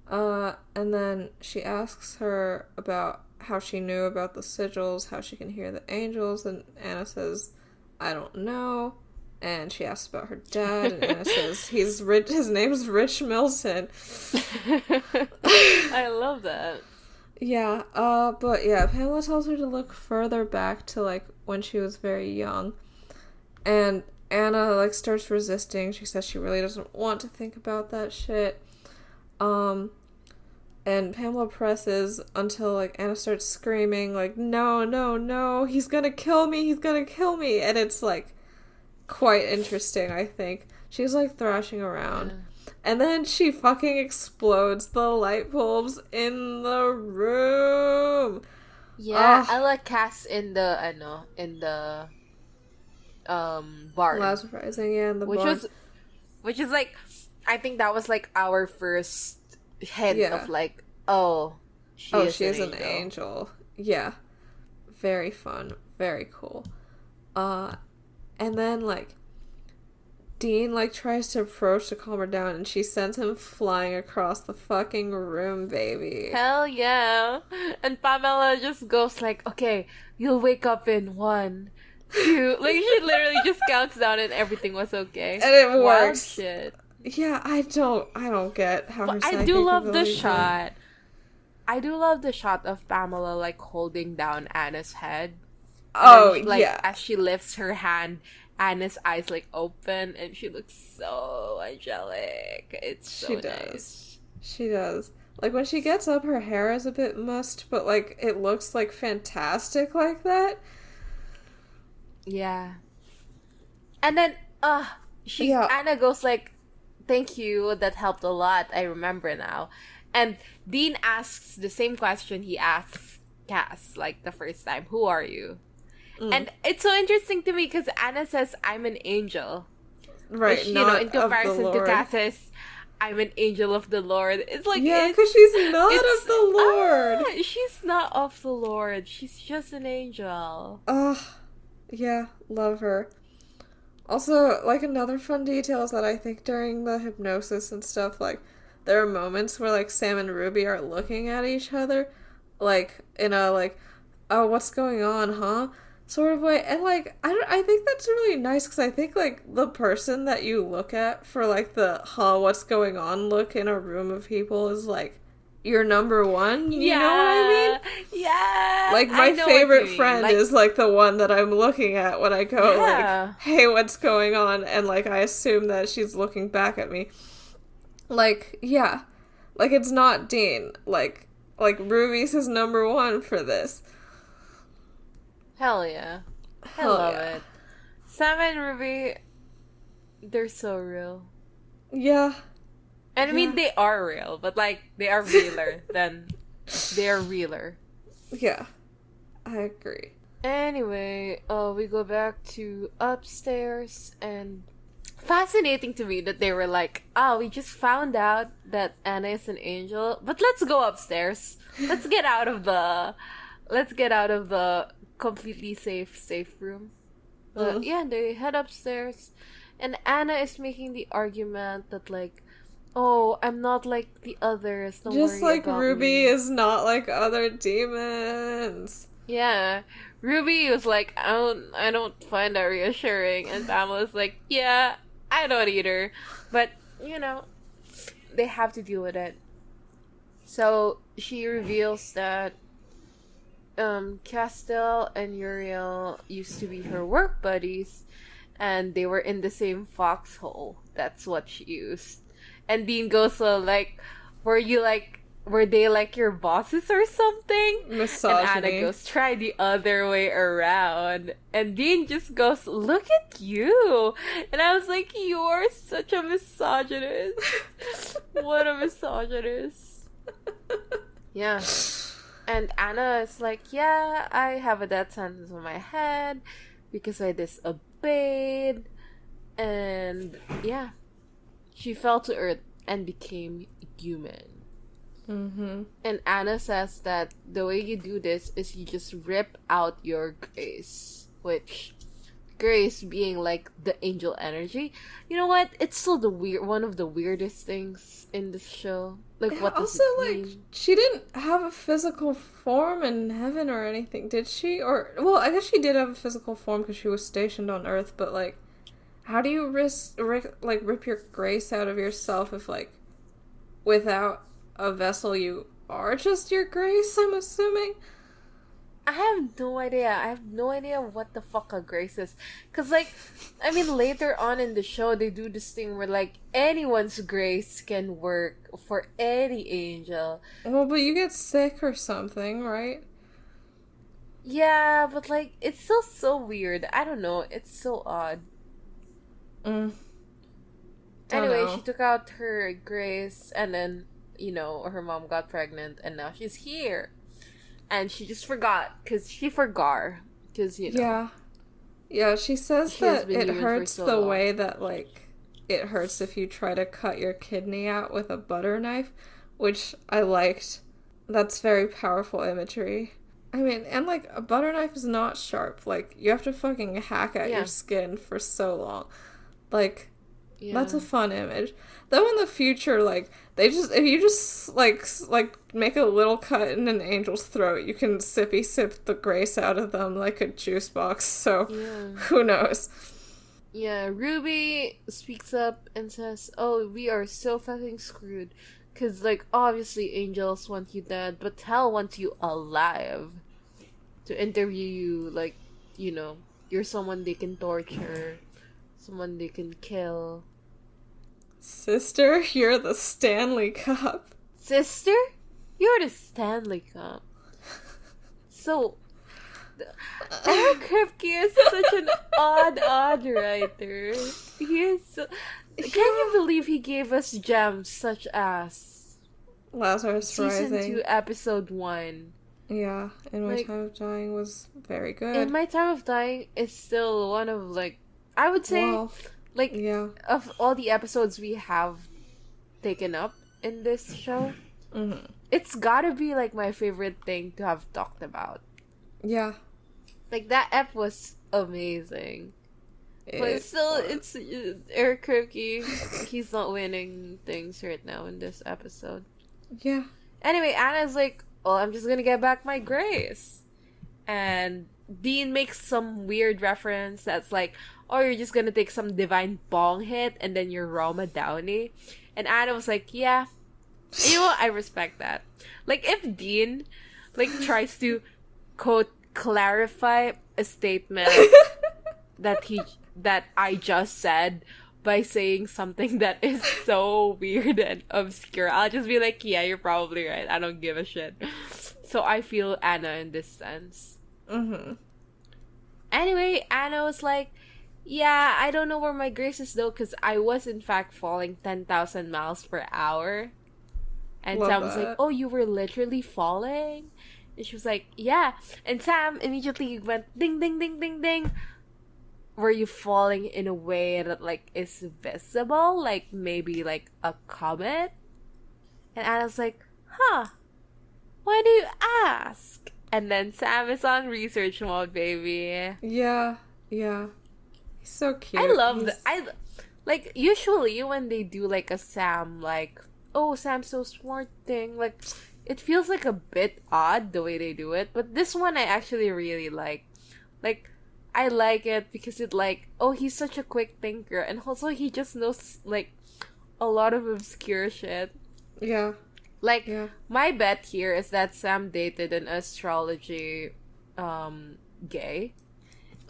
And then she asks her about how she knew about the sigils, how she can hear the angels, and Anna says, I don't know. And she asks about her dad, and Anna says, his name's Rich Milton. I love that. Yeah, but yeah, Pamela tells her to look further back to, like, when she was very young. And Anna, like, starts resisting. She says she really doesn't want to think about that shit. And Pamela presses until, like, Anna starts screaming, like, no, he's gonna kill me. And it's, like, quite interesting, I think. She's, like, thrashing around. Yeah. And then she fucking explodes the light bulbs in the room. Yeah, Ella casts in the barn. Last Rising, yeah, in the barn. Which is, like, I think that was, like, our first hint of, like, she is an angel. Yeah. Very fun. Very cool. And then, like, Dean, like, tries to approach to calm her down, and she sends him flying across the fucking room, baby. Hell yeah. And Pamela just goes like, okay, you'll wake up in 1, 2. Like, she literally just counts down and everything was okay. And it works. Wild shit. Yeah, I don't get how her psychic I do love the abilities shot. I do love the shot of Pamela, like, holding down Anna's head. Yeah. As she lifts her hand, Anna's eyes, like, open, and she looks so angelic. It's so nice. She does. Like, when she gets up, her hair is a bit mussed, but, like, it looks, like, fantastic like that. Yeah. And then, Anna goes, like, thank you, that helped a lot, I remember now. And Dean asks the same question he asked Cass, like, the first time. Who are you? And it's so interesting to me because Anna says, I'm an angel. Right, which, in comparison to Cass says, I'm an angel of the Lord. It's like, yeah, because she's not of the Lord. She's not of the Lord. She's just an angel. Yeah, love her. Also, like, another fun detail is that I think during the hypnosis and stuff, like, there are moments where, like, Sam and Ruby are looking at each other, like, in a, like, oh, what's going on, huh? Sort of way. And, like, I think that's really nice, because I think, like, the person that you look at for, like, the, huh, what's going on look in a room of people is, like, your number one. You know what I mean? Yeah. Like, my favorite friend is, like, the one that I'm looking at when I go, like, hey, what's going on? And, like, I assume that she's looking back at me. Like, yeah. Like, it's not Dean. Like, Ruby's his number one for this. Hell yeah. I love it. Sam and Ruby, they're so real. Yeah. And I mean, they are real, but, like, they are realer than... They're realer. Yeah. I agree. Anyway, we go back to upstairs, and... Fascinating to me that they were like, oh, we just found out that Anna is an angel, but let's go upstairs. Let's get out of the completely safe room. But yeah, they head upstairs, and Anna is making the argument that, like, oh, I'm not like the others. Don't just worry like about Ruby me. is not like other demons. Yeah. Ruby was like, I don't find that reassuring, and Pamela's like, yeah, I don't either. But, you know, they have to deal with it. So she reveals that Castell and Uriel used to be her work buddies, and they were in the same foxhole. That's what she used. And Dean goes, so, like, were they like your bosses or something? Misogyny. And Anna goes, try the other way around. And Dean just goes, look at you. And I was like, you're such a misogynist. What a misogynist. Yeah. And Anna is like, yeah, I have a death sentence on my head because I disobeyed. And yeah, she fell to earth and became human. Mm-hmm. And Anna says that the way you do this is you just rip out your grace, which grace being like the angel energy. You know what? It's still one of the weirdest things in this show. Like, what does also, it mean? like, she didn't have a physical form in heaven or anything, did she? Or, well, I guess she did have a physical form because she was stationed on Earth, but, like, how do you rip your grace out of yourself if, like, without a vessel you are just your grace, I'm assuming? I have no idea. I have no idea what the fuck a grace is. Because, like, I mean, later on in the show, they do this thing where, like, anyone's grace can work for any angel. Well, but you get sick or something, right? Yeah, but, like, it's still so weird. I don't know. It's so odd. Anyway, she took out her grace, and then, you know, her mom got pregnant, and now she's here. And she just forgot, because she forgot. Because, you know. Yeah, she says that it hurts the way that, like, it hurts if you try to cut your kidney out with a butter knife, which I liked. That's very powerful imagery. I mean, and, like, a butter knife is not sharp. Like, you have to fucking hack at your skin for so long. Like, that's a fun image. Though in the future, like, if you just, like, make a little cut in an angel's throat, you can sippy sip the grace out of them like a juice box, so who knows? Yeah, Ruby speaks up and says, oh, we are so fucking screwed. Because, like, obviously angels want you dead, but hell wants you alive. To interview you, like, you know, you're someone they can torture, someone they can kill. Sister, you're the Stanley Cup. Sister? You're the Stanley Cup. So, Eric Kripke is such an odd writer. He is so... Can you believe he gave us gems such as... Lazarus Rising. Season 2, Episode 1. Yeah, In My Time of Dying was very good. In My Time of Dying is still one of, like... I would say... Like, of all the episodes we have taken up in this show, it's gotta be, like, my favorite thing to have talked about. Yeah. Like, that ep was amazing. But still, it's Eric Kripke. He's not winning things right now in this episode. Yeah. Anyway, Anna's like, well, I'm just gonna get back my grace. and Dean makes some weird reference that's like, oh, you're just gonna take some divine bong hit and then you're Roma Downey. And Anna was like, yeah, you know what? I respect that. Like, if Dean, like, tries to, quote, clarify a statement that I just said by saying something that is so weird and obscure, I'll just be like, yeah, you're probably right. I don't give a shit. So I feel Anna in this sense. Mm-hmm. Anyway, Anna was like, yeah, I don't know where my grace is though, because I was in fact falling 10,000 miles per hour. And Love Sam was that. like, oh, you were literally falling? And she was like, yeah. And Sam immediately went, ding, ding, ding, ding, ding. Were you falling in a way that, like, is visible? Like, maybe, like, a comet? And Anna's like, huh. Why do you ask? And then Sam is on research mode, baby. Yeah. He's so cute. I love that. Like, usually when they do, like, a Sam, like, oh, Sam's so smart thing, like, it feels like a bit odd the way they do it. But this one I actually really like. Like, I like it because it, like, oh, he's such a quick thinker. And also he just knows, like, a lot of obscure shit. Yeah. Like, Yeah. my bet here is that Sam dated an astrology gay.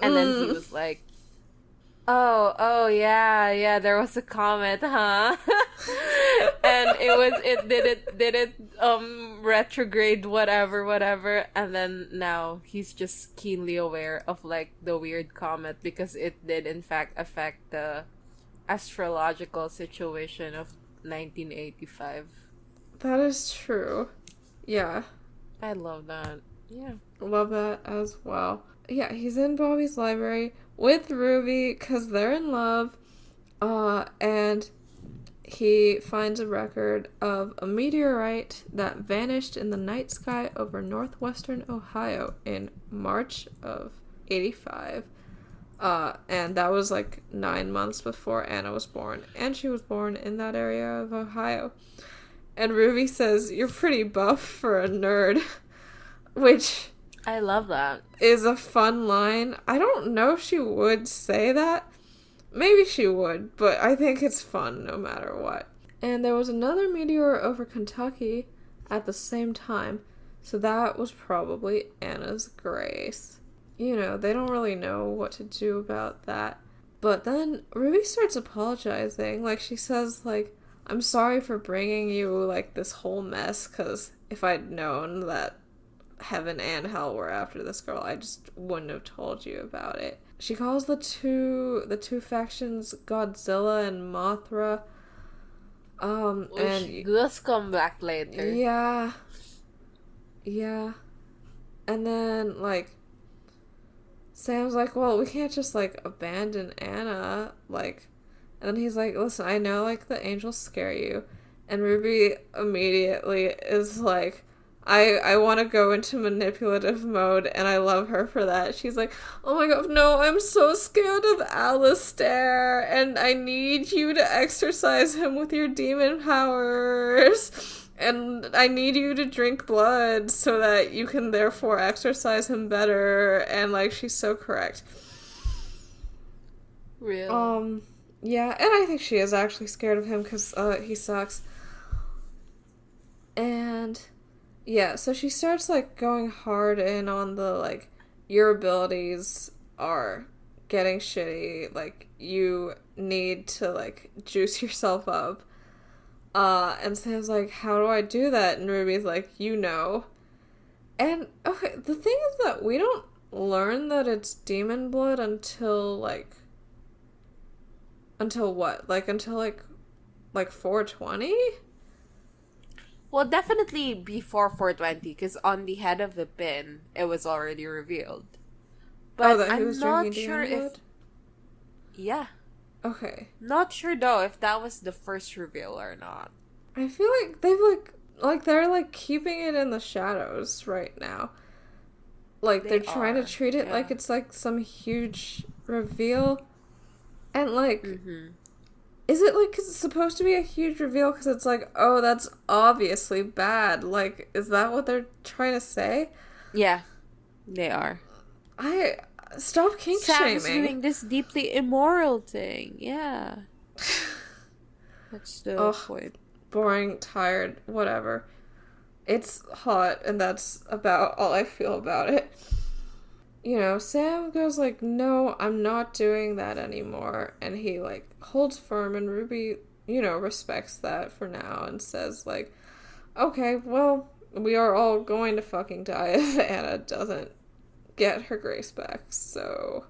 And then he was like, oh, yeah, there was a comet, huh? And it did retrograde, whatever. And then now he's just keenly aware of, like, the weird comet because it did, in fact, affect the astrological situation of 1985. That is true. Yeah. I love that. Yeah. Love that as well. Yeah, he's in Bobby's library with Ruby because they're in love. And he finds a record of a meteorite that vanished in the night sky over northwestern Ohio in March of 85. And that was like 9 months before Anna was born. And she was born in that area of Ohio. And Ruby says, "You're pretty buff for a nerd," which I love that. is a fun line. I don't know if she would say that. Maybe she would, but I think it's fun no matter what. And there was another meteor over Kentucky at the same time, so that was probably Anna's grace. You know, they don't really know what to do about that. But then Ruby starts apologizing. Like, she says, like, I'm sorry for bringing you, like, this whole mess, because if I'd known that heaven and hell were after this girl, I just wouldn't have told you about it. She calls the two factions Godzilla and Mothra. And let's come back later. Yeah. And then, like, Sam's like, well, we can't just, like, abandon Anna, like. And then he's like, listen, I know, like, the angels scare you. And Ruby immediately is like, I want to go into manipulative mode, and I love her for that. She's like, oh my god, no, I'm so scared of Alistair, and I need you to exorcise him with your demon powers. And I need you to drink blood so that you can therefore exorcise him better. And, like, she's so correct. Real. Yeah, and I think she is actually scared of him because he sucks. And yeah, so she starts, like, going hard in on the, like, your abilities are getting shitty, like, you need to, like, juice yourself up. And Sam's like, how do I do that? And Ruby's like, you know. And, okay, the thing is that we don't learn that it's demon blood until, like, until what? Like, until, like 420? Well, definitely before 420, because on the head of the pin, it was already revealed. But that he I'm was not drinking sure demon if... blood? Yeah. Okay. Not sure, though, if that was the first reveal or not. I feel like they've, like, they're, like, keeping it in the shadows right now. Like, they're trying to treat it like it's, like, some huge reveal. And, like, is it, like, 'cause it's supposed to be a huge reveal because it's like, oh, that's obviously bad? Like, is that what they're trying to say? Yeah. They are. Stop kink Sam's shaming. doing this deeply immoral thing. Yeah. That's the point. Boring, tired, whatever. It's hot, and that's about all I feel about it. You know, Sam goes like, no, I'm not doing that anymore. And he, like, holds firm, and Ruby, you know, respects that for now and says, like, okay, well, we are all going to fucking die if Anna doesn't get her grace back. So,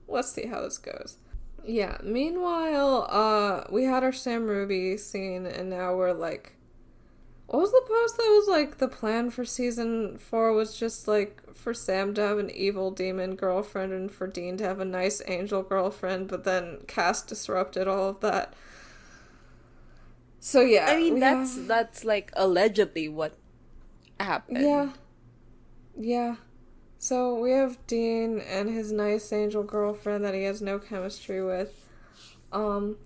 let's see how this goes. Yeah, meanwhile, we had our Sam Ruby scene, and now we're, like, what was the post that was, like, the plan for season 4 was just, like, for Sam to have an evil demon girlfriend and for Dean to have a nice angel girlfriend, but then Cass disrupted all of that. So, yeah. I mean, that's, like, allegedly what happened. Yeah. So, we have Dean and his nice angel girlfriend that he has no chemistry with. And...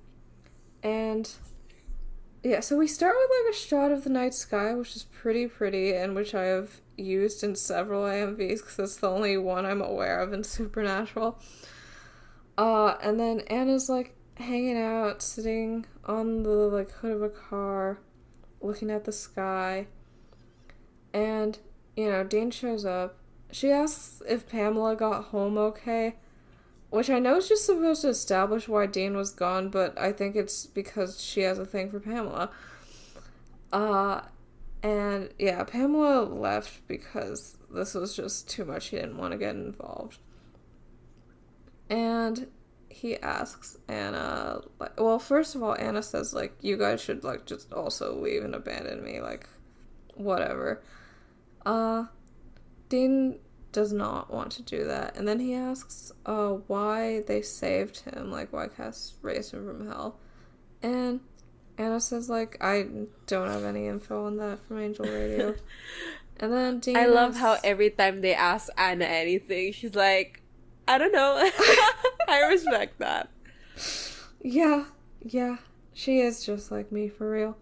yeah, so we start with, like, a shot of the night sky, which is pretty, and which I have used in several AMVs, because it's the only one I'm aware of in Supernatural. And then Anna's, like, hanging out, sitting on the, like, hood of a car, looking at the sky. And, you know, Dean shows up. She asks if Pamela got home okay, which I know is just supposed to establish why Dean was gone, but I think it's because she has a thing for Pamela. And yeah, Pamela left because this was just too much. He didn't want to get involved. And he asks Anna, like, well, first of all, Anna says, like, you guys should, like, just also leave and abandon me, like, whatever. Dean does not want to do that. And then he asks why they saved him, like why Cass raised him from hell. And Anna says, like, I don't have any info on that from Angel Radio. And then Dean I love how every time they ask Anna anything, she's like, I don't know. I respect that. Yeah. She is just like me, for real.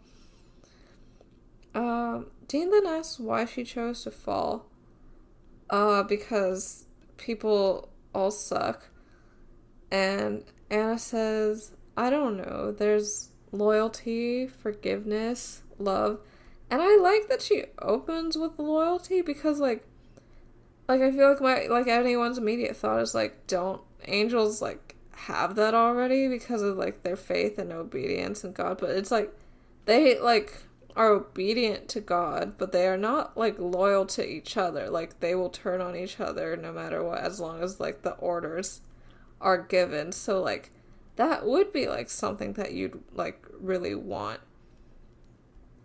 Dean then asks why she chose to fall. Because people all suck. And Anna says, I don't know, there's loyalty, forgiveness, love. And I like that she opens with loyalty, because, like I feel like anyone's immediate thought is, like, don't angels, like, have that already because of, like, their faith and obedience in God? But it's, like, they, like, are obedient to God, but they are not, like, loyal to each other. Like, they will turn on each other no matter what, as long as, like, the orders are given. So, like, that would be, like, something that you'd, like, really want.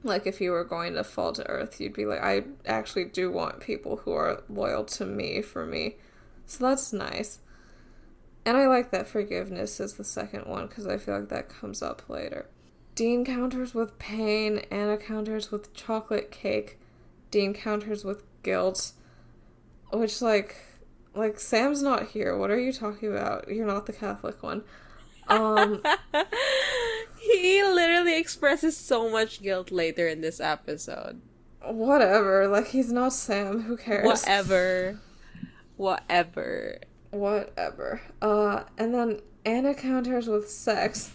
Like, if you were going to fall to Earth, you'd be like, I actually do want people who are loyal to me for me. So that's nice. And I like that forgiveness is the second one, because I feel like that comes up later. Dean counters with pain, Anna counters with chocolate cake, Dean counters with guilt, which, like, Sam's not here. What are you talking about? You're not the Catholic one. He literally expresses so much guilt later in this episode. Whatever. Like, he's not Sam. Who cares? Whatever. And then Anna counters with sex,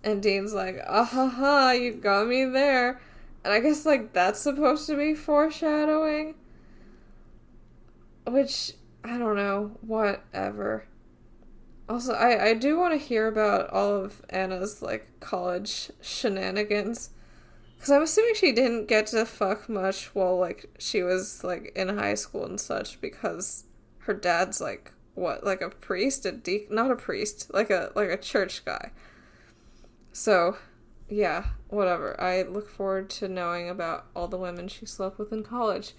and Dean's like, ha, you got me there. And I guess, like, that's supposed to be foreshadowing. Which, I don't know. Whatever. Also, I do want to hear about all of Anna's, like, college shenanigans. Because I'm assuming she didn't get to fuck much while, like, she was, like, in high school and such, because her dad's, like, what, like a priest? Not a priest, like a church guy. So, yeah, whatever. I look forward to knowing about all the women she slept with in college,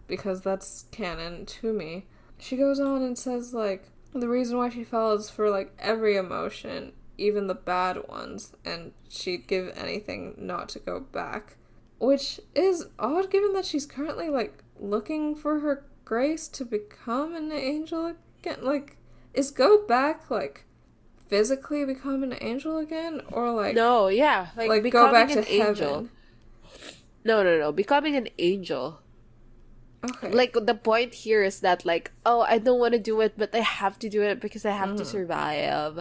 because that's canon to me. She goes on and says, like, the reason why she fell is for, like, every emotion, even the bad ones, and she'd give anything not to go back. Which is odd, given that she's currently, like, looking for her grace to become an angel again. Like, is go back, like, physically become an angel again? Or, like... No, yeah. Like go back to heaven? No. Becoming an angel. Okay. Like, the point here is that, like, oh, I don't want to do it, but I have to do it because I have to survive.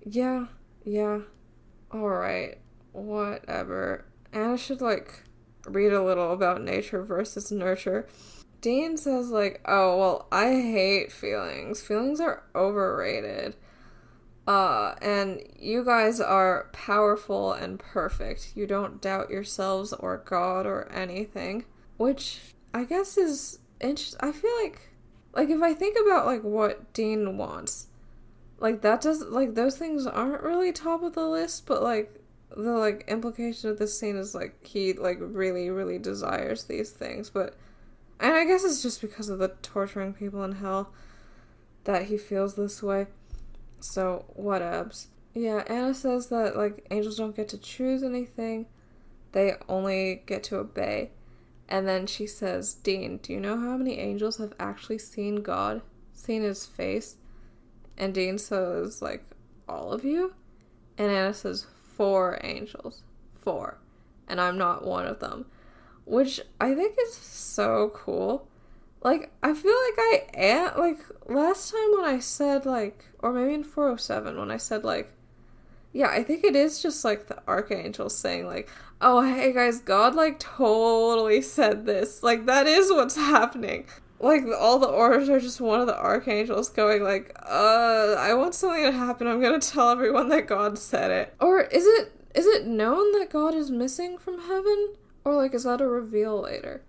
Yeah. Alright. Whatever. Anna should, like, read a little about nature versus nurture. Dean says, like, oh, well, I hate feelings. Feelings are overrated. And you guys are powerful and perfect. You don't doubt yourselves or God or anything. Which, I guess is interesting. I feel like, if I think about, like, what Dean wants, like, that does, like, those things aren't really top of the list, but, like, the, like, implication of this scene is, like, he, like, really, really desires these things, but, and I guess it's just because of the torturing people in hell that he feels this way. So, whatevs. Yeah, Anna says that, like, angels don't get to choose anything. They only get to obey. And then she says, Dean, do you know how many angels have actually seen God? Seen his face? And Dean says, like, all of you? And Anna says, 4 angels. 4. And I'm not one of them. Which I think is so cool. Like, I feel like I am, like, last time when I said, like, or maybe in 407 when I said, like, yeah, I think it is just, like, the archangels saying, like, oh, hey, guys, God, like, totally said this. Like, that is what's happening. Like, all the orders are just one of the archangels going, like, I want something to happen. I'm gonna tell everyone that God said it. Or is it known that God is missing from heaven? Or, like, is that a reveal later?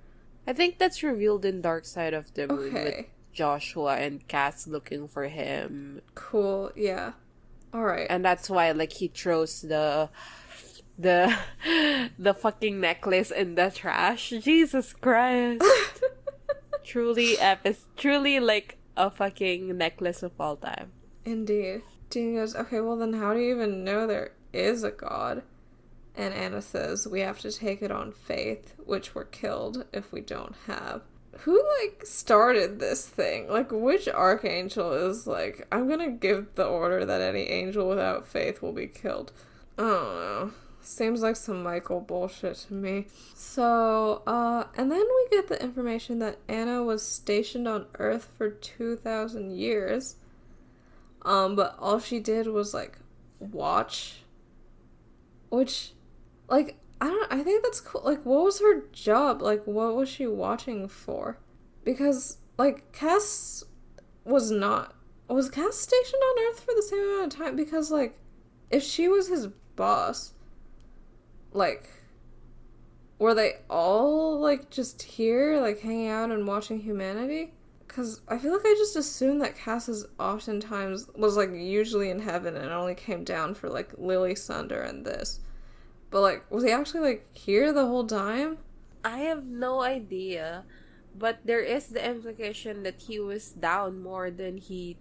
I think that's revealed in Dark Side of the Moon with Okay. Joshua and Cass looking for him. Cool, yeah. Alright. And that's why, like, he throws the fucking necklace in the trash. Jesus Christ. Truly epic. Truly, like, a fucking necklace of all time. Indeed. Dean goes, okay, well then how do you even know there is a God? And Anna says, we have to take it on faith, which we're killed if we don't have. Who, like, started this thing? Like, which archangel is like, I'm gonna give the order that any angel without faith will be killed? I don't know. Seems like some Michael bullshit to me. So, and then we get the information that Anna was stationed on Earth for 2,000 years. But all she did was, like, watch. Which, like, I think that's cool. Like, what was her job? Like, what was she watching for? Because, like, was Cass stationed on Earth for the same amount of time? Because, like, if she was his boss, like, were they all, like, just here, like, hanging out and watching humanity? Because I feel like I just assumed that Cass was, like, usually in heaven and only came down for, like, Lily Sunder and this. But, like, was he actually, like, here the whole time? I have no idea. But there is the implication that he was down more than he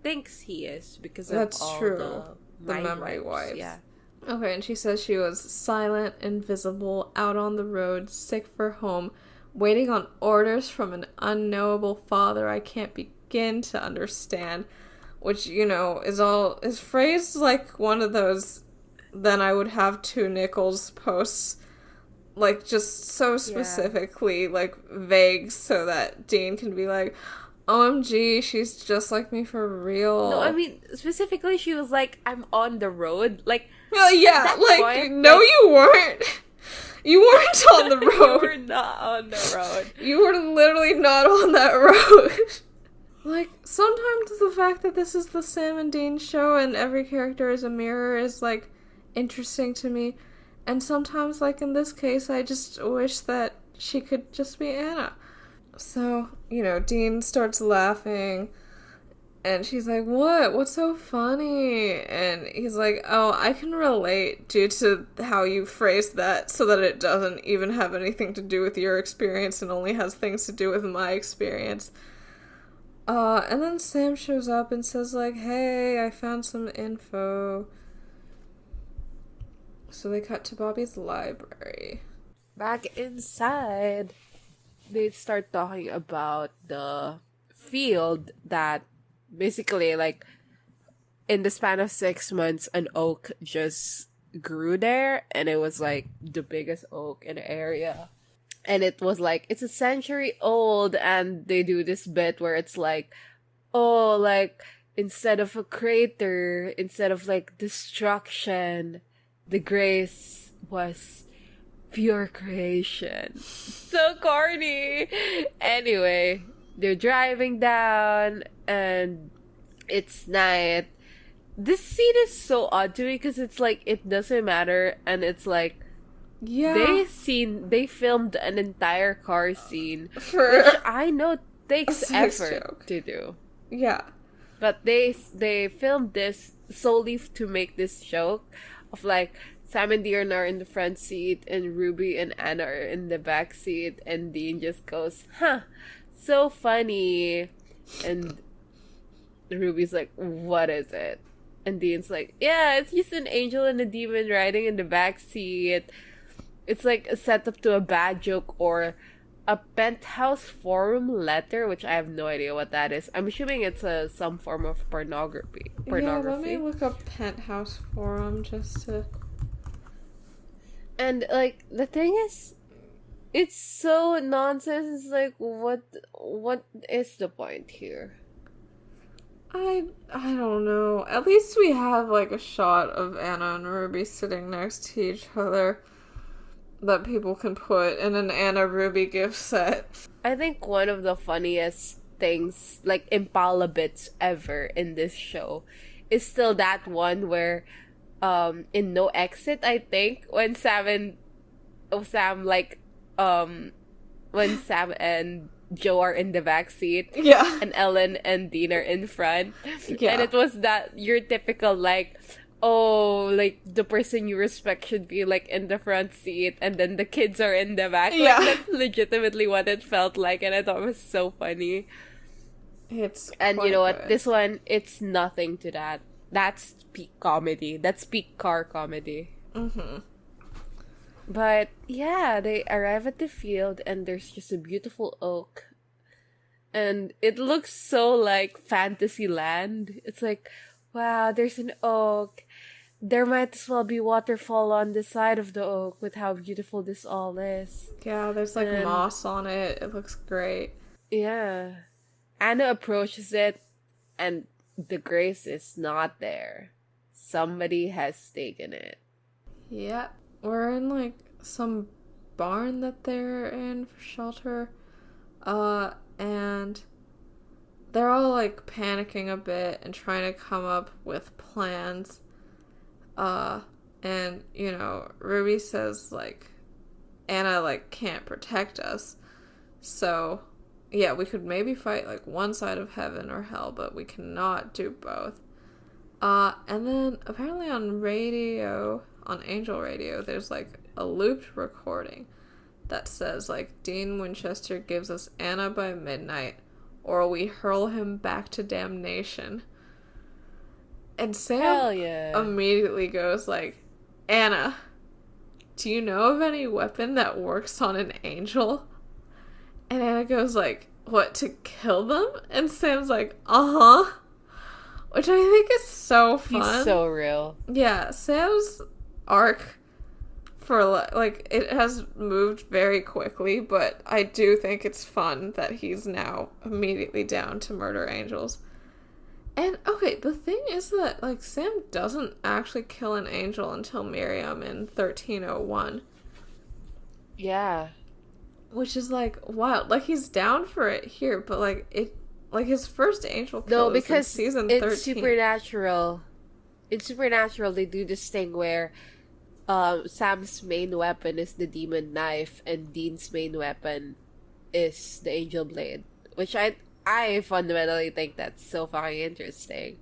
thinks he is because of That's all true. The mind memory wipes. wipes. Yeah. Okay, and she says she was silent, invisible, out on the road, sick for home, waiting on orders from an unknowable father I can't begin to understand. Which, you know, is phrased like one of those then I would have 2 nickels posts, like, just so specifically, like, vague so that Dean can be like, OMG, she's just like me for real. No, I mean, specifically, she was like, I'm on the road. Like, well, yeah, like, point, no, like, you weren't. You weren't on the road. You were not on the road. You were literally not on that road. Like, sometimes the fact that this is the Sam and Dean show and every character is a mirror is, like, interesting to me. And sometimes, like in this case, I just wish that she could just be Anna. So, you know, Dean starts laughing, and she's like, what? What's so funny? And he's like, oh, I can relate due to how you phrased that so that it doesn't even have anything to do with your experience and only has things to do with my experience. And then Sam shows up and says, like, hey, I found some info. So they cut to Bobby's library. Back inside, they start talking about the field that basically, like, in the span of 6 months, an oak just grew there, and it was, like, the biggest oak in the area. And it was like, it's a century old, and they do this bit where it's like, oh, like, instead of a crater, instead of like destruction, the grace was pure creation. So corny. Anyway, they're driving down, and it's night. This scene is so odd to me because it's like, it doesn't matter, and it's like, Yeah. they filmed an entire car scene, For which I know takes sex effort joke. to do. Yeah. But they filmed this solely to make this joke of like, Sam and Dean are in the front seat and Ruby and Anna are in the back seat, and Dean just goes, huh, so funny. And Ruby's like, what is it? And Dean's like, yeah, it's just an angel and a demon riding in the back seat. It's like a setup to a bad joke or a Penthouse forum letter, which I have no idea what that is. I'm assuming it's some form of pornography. Yeah, let me look up Penthouse forum just to... And like, the thing is, it's so nonsense. It's like, what is the point here? I don't know. At least we have like a shot of Anna and Ruby sitting next to each other that people can put in an Anna Ruby gift set. I think one of the funniest things, like Impala bits ever in this show, is still that one where, in No Exit, I think, when Sam and Joe are in the back seat, Yeah. and Ellen and Dean are in front, Yeah. and it was that your typical like, oh, like the person you respect should be like in the front seat, and then the kids are in the back. Yeah. Like, that's legitimately what it felt like, and I thought it was so funny. And you know what? Good. This one, it's nothing to that. That's peak comedy. That's peak car comedy. Mm-hmm. But yeah, they arrive at the field, and there's just a beautiful oak. And it looks so like fantasy land. It's like, wow, there's an oak. There might as well be waterfall on the side of the oak with how beautiful this all is. Yeah, there's like And- moss on it. It looks great. Yeah. Anna approaches it, and the grace is not there. Somebody has taken it. Yeah. We're in like some barn that they're in for shelter. And they're all like panicking a bit and trying to come up with plans. And you know, Ruby says like Anna like can't protect us. So yeah, we could maybe fight like one side of heaven or hell, but we cannot do both. And then apparently on radio, on Angel Radio, there's like a looped recording that says like, Dean Winchester gives us Anna by midnight, or we hurl him back to damnation. And Sam Hell yeah. immediately goes like, Anna, do you know of any weapon that works on an angel? And Anna goes like, what, to kill them? And Sam's like, uh-huh. Which I think is so fun. He's so real. Yeah, Sam's arc for, like, it has moved very quickly, but I do think it's fun that he's now immediately down to murder angels. And, okay, the thing is that, like, Sam doesn't actually kill an angel until Miriam in 1301. Yeah. Which is, like, wild. Like, he's down for it here, but, like, his first angel kill No, is in because season it's 13. supernatural. In Supernatural, they do this thing where Sam's main weapon is the demon knife, and Dean's main weapon is the angel blade, which I fundamentally think that's so fucking interesting.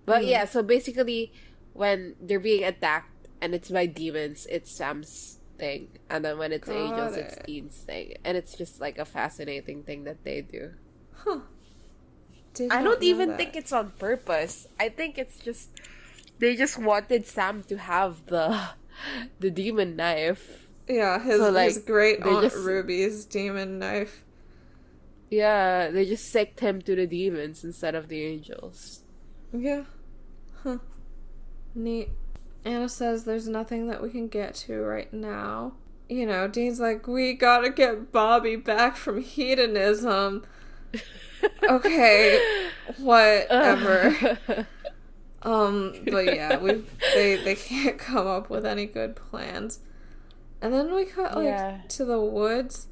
But yeah, so basically, when they're being attacked and it's by demons, it's Sam's thing, and then when it's angels, it's Dean's thing, and it's just like a fascinating thing that they do. Huh. I don't even think it's on purpose. I think it's just they just wanted Sam to have the demon knife. Yeah, his great they Aunt just- Ruby's demon knife. Yeah, they just sicked him to the demons instead of the angels. Yeah. Huh. Neat. Anna says there's nothing that we can get to right now. you know, Dean's like, we gotta get Bobby back from hedonism. Okay, whatever. But yeah, they can't come up with any good plans. And then we cut, like, to the woods,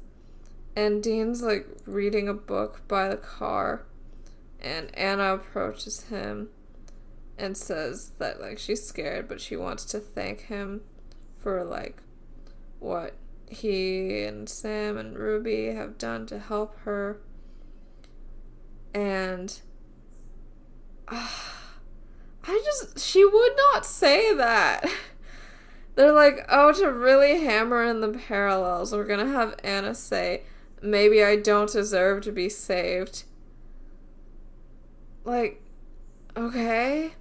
and Dean's, like, reading a book by the car, and Anna approaches him and says that, like, she's scared, but she wants to thank him for, like, what he and Sam and Ruby have done to help her. And she would not say that. They're like, oh, to really hammer in the parallels, we're gonna have Anna say, maybe I don't deserve to be saved. Like, okay.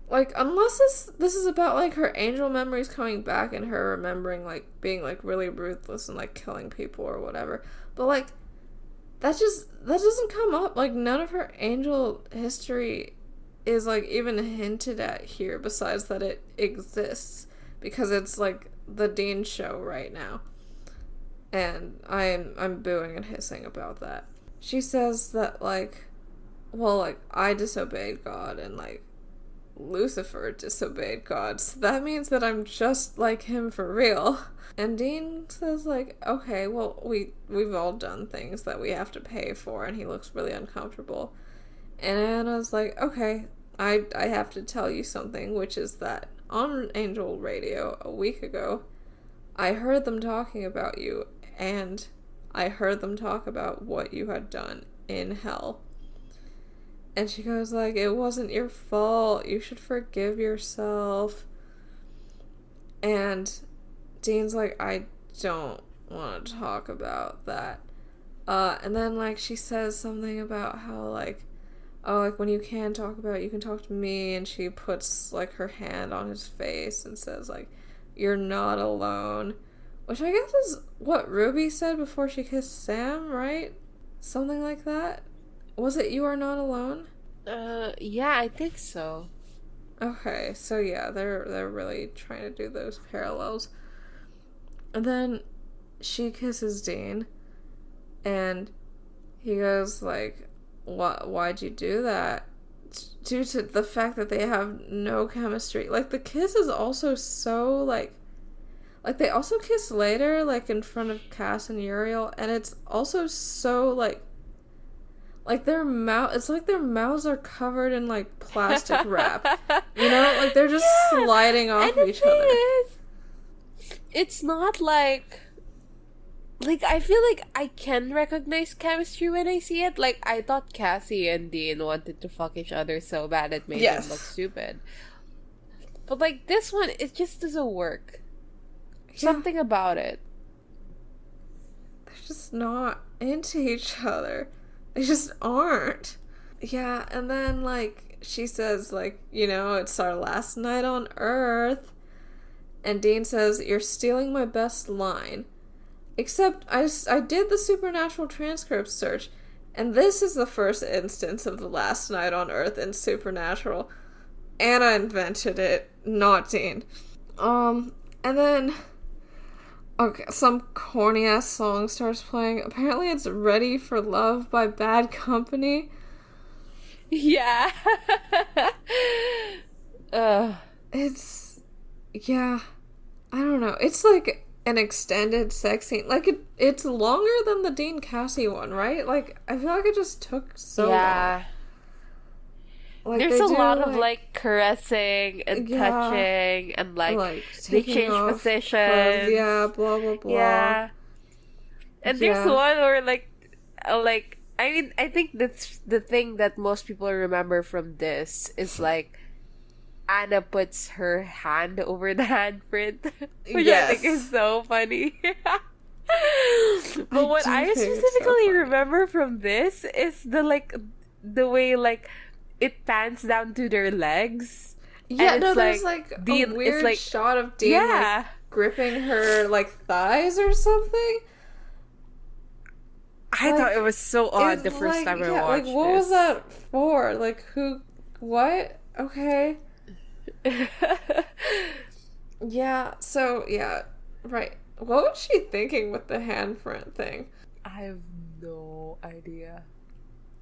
Like, unless this is about, like, her angel memories coming back and her remembering, like, being, like, really ruthless and, like, killing people or whatever. But, like, that doesn't come up. Like, none of her angel history is, like, even hinted at here, besides that it exists. Because it's, like, the Dean show right now. And I'm booing and hissing about that. She says that, like, well, like, I disobeyed God, and, like, Lucifer disobeyed God, so that means that I'm just like him for real. And Dean says, like, okay, well, we've all done things that we have to pay for, and he looks really uncomfortable. And Anna's like, okay, I have to tell you something, which is that on Angel Radio a week ago, I heard them talking about you, and I heard them talk about what you had done in hell. And she goes, like, it wasn't your fault. You should forgive yourself. And Dean's like, I don't want to talk about that. And then, like, she says something about how, like, oh, like, when you can talk about it, you can talk to me. And she puts, like, her hand on his face and says, like, you're not alone. Which I guess is what Ruby said before she kissed Sam, right? Something like that. Was it you are not alone? Yeah, I think so. Okay, so yeah, they're really trying to do those parallels. And then she kisses Dean, and he goes like, why'd you do that? Due to the fact that they have no chemistry. Like, the kiss is also so, like, they also kiss later, like, in front of Cass and Uriel, and it's also so, like their mouth, it's like their mouths are covered in, like, plastic wrap. You know? Like, they're just sliding off each other. It's not like, I feel like I can recognize chemistry when I see it. Like, I thought Cassie and Dean wanted to fuck each other so bad it made them look stupid. But, like, this one, it just doesn't work. Yeah. Something about it. They're just not into each other. They just aren't. Yeah, and then, like, she says, like, you know, it's our last night on Earth. And Dean says, you're stealing my best line. Except, I did the Supernatural transcript search, and this is the first instance of the last night on Earth in Supernatural. Anna invented it, not Dean. And then, okay, some corny-ass song starts playing. Apparently it's Ready for Love by Bad Company. Yeah. It's, yeah, I don't know. It's like an extended sex scene. Like, it's longer than the Dean Cassie one, right? Like, I feel like it just took so long. Like, there's a lot of, like, caressing and touching and, like they change positions. Clothes, yeah, blah, blah, blah. Yeah. And there's one where, like, I mean, I think that's the thing that most people remember from this is, like, Anna puts her hand over the handprint, which I think is so funny. But what I specifically remember from this is the way, like, it pans down to their legs. Yeah, no, there's, like, Dean, a weird shot of Dean, like, gripping her, like, thighs or something. I thought it was so odd the first time I watched like, what was that for? Like, who, what? Okay. Yeah, so, yeah, right. What was she thinking with the hand print thing? I have no idea.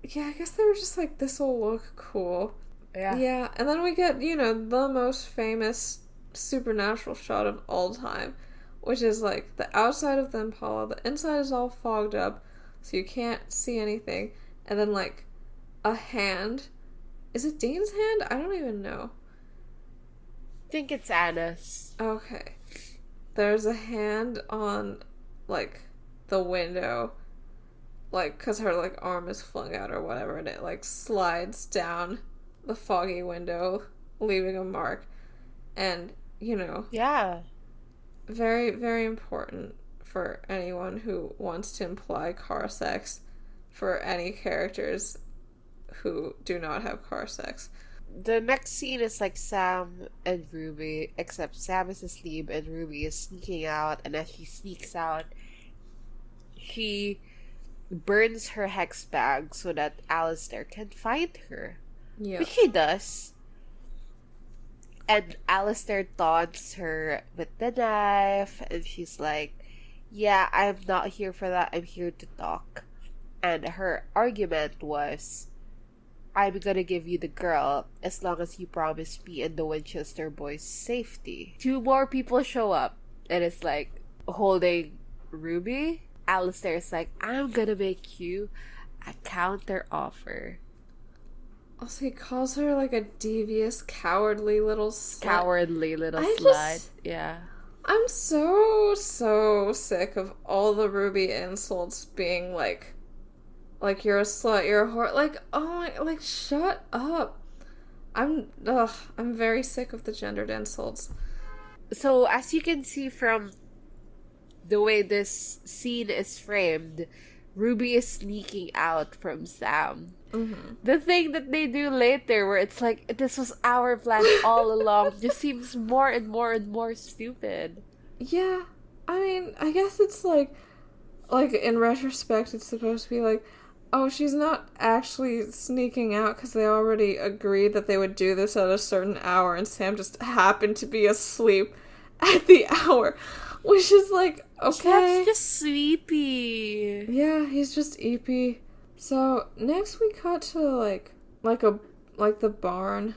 Yeah, I guess they were just like, this will look cool. Yeah. Yeah, and then we get, you know, the most famous supernatural shot of all time, which is like the outside of the Impala, the inside is all fogged up, so you can't see anything, and then like a hand. Is it Dean's hand? I don't even know. I think it's Anna's. Okay. There's a hand on, like, the window, like, because her, like, arm is flung out or whatever, and it, like, slides down the foggy window, leaving a mark. And, you know. Yeah. Very, very important for anyone who wants to imply car sex for any characters who do not have car sex. The next scene is like Sam and Ruby, except Sam is asleep and Ruby is sneaking out, and as she sneaks out, she burns her hex bag so that Alistair can find her. Yeah. Which he does. And Alistair taunts her with the knife, and she's like, yeah, I'm not here for that, I'm here to talk. And her argument was, I'm gonna give you the girl as long as you promise me and the Winchester boys safety. 2 more people show up, and it's like holding Ruby. Alistair's like, I'm gonna make you a counter offer. Also, he calls her like a devious, cowardly little slut. Cowardly little slut. Yeah. I'm so sick of all the Ruby insults being like you're a slut, you're a whore. Like, oh my, like, shut up. I'm very sick of the gendered insults. So, as you can see from the way this scene is framed, Ruby is sneaking out from Sam. Mm-hmm. The thing that they do later, where it's like, this was our plan all along, just seems more and more and more stupid. Yeah, I mean, I guess it's like in retrospect, it's supposed to be like, oh, she's not actually sneaking out because they already agreed that they would do this at a certain hour, and Sam just happened to be asleep at the hour, which is like, okay. Sam's just sleepy. Yeah, he's just EP. So next we cut to like the barn,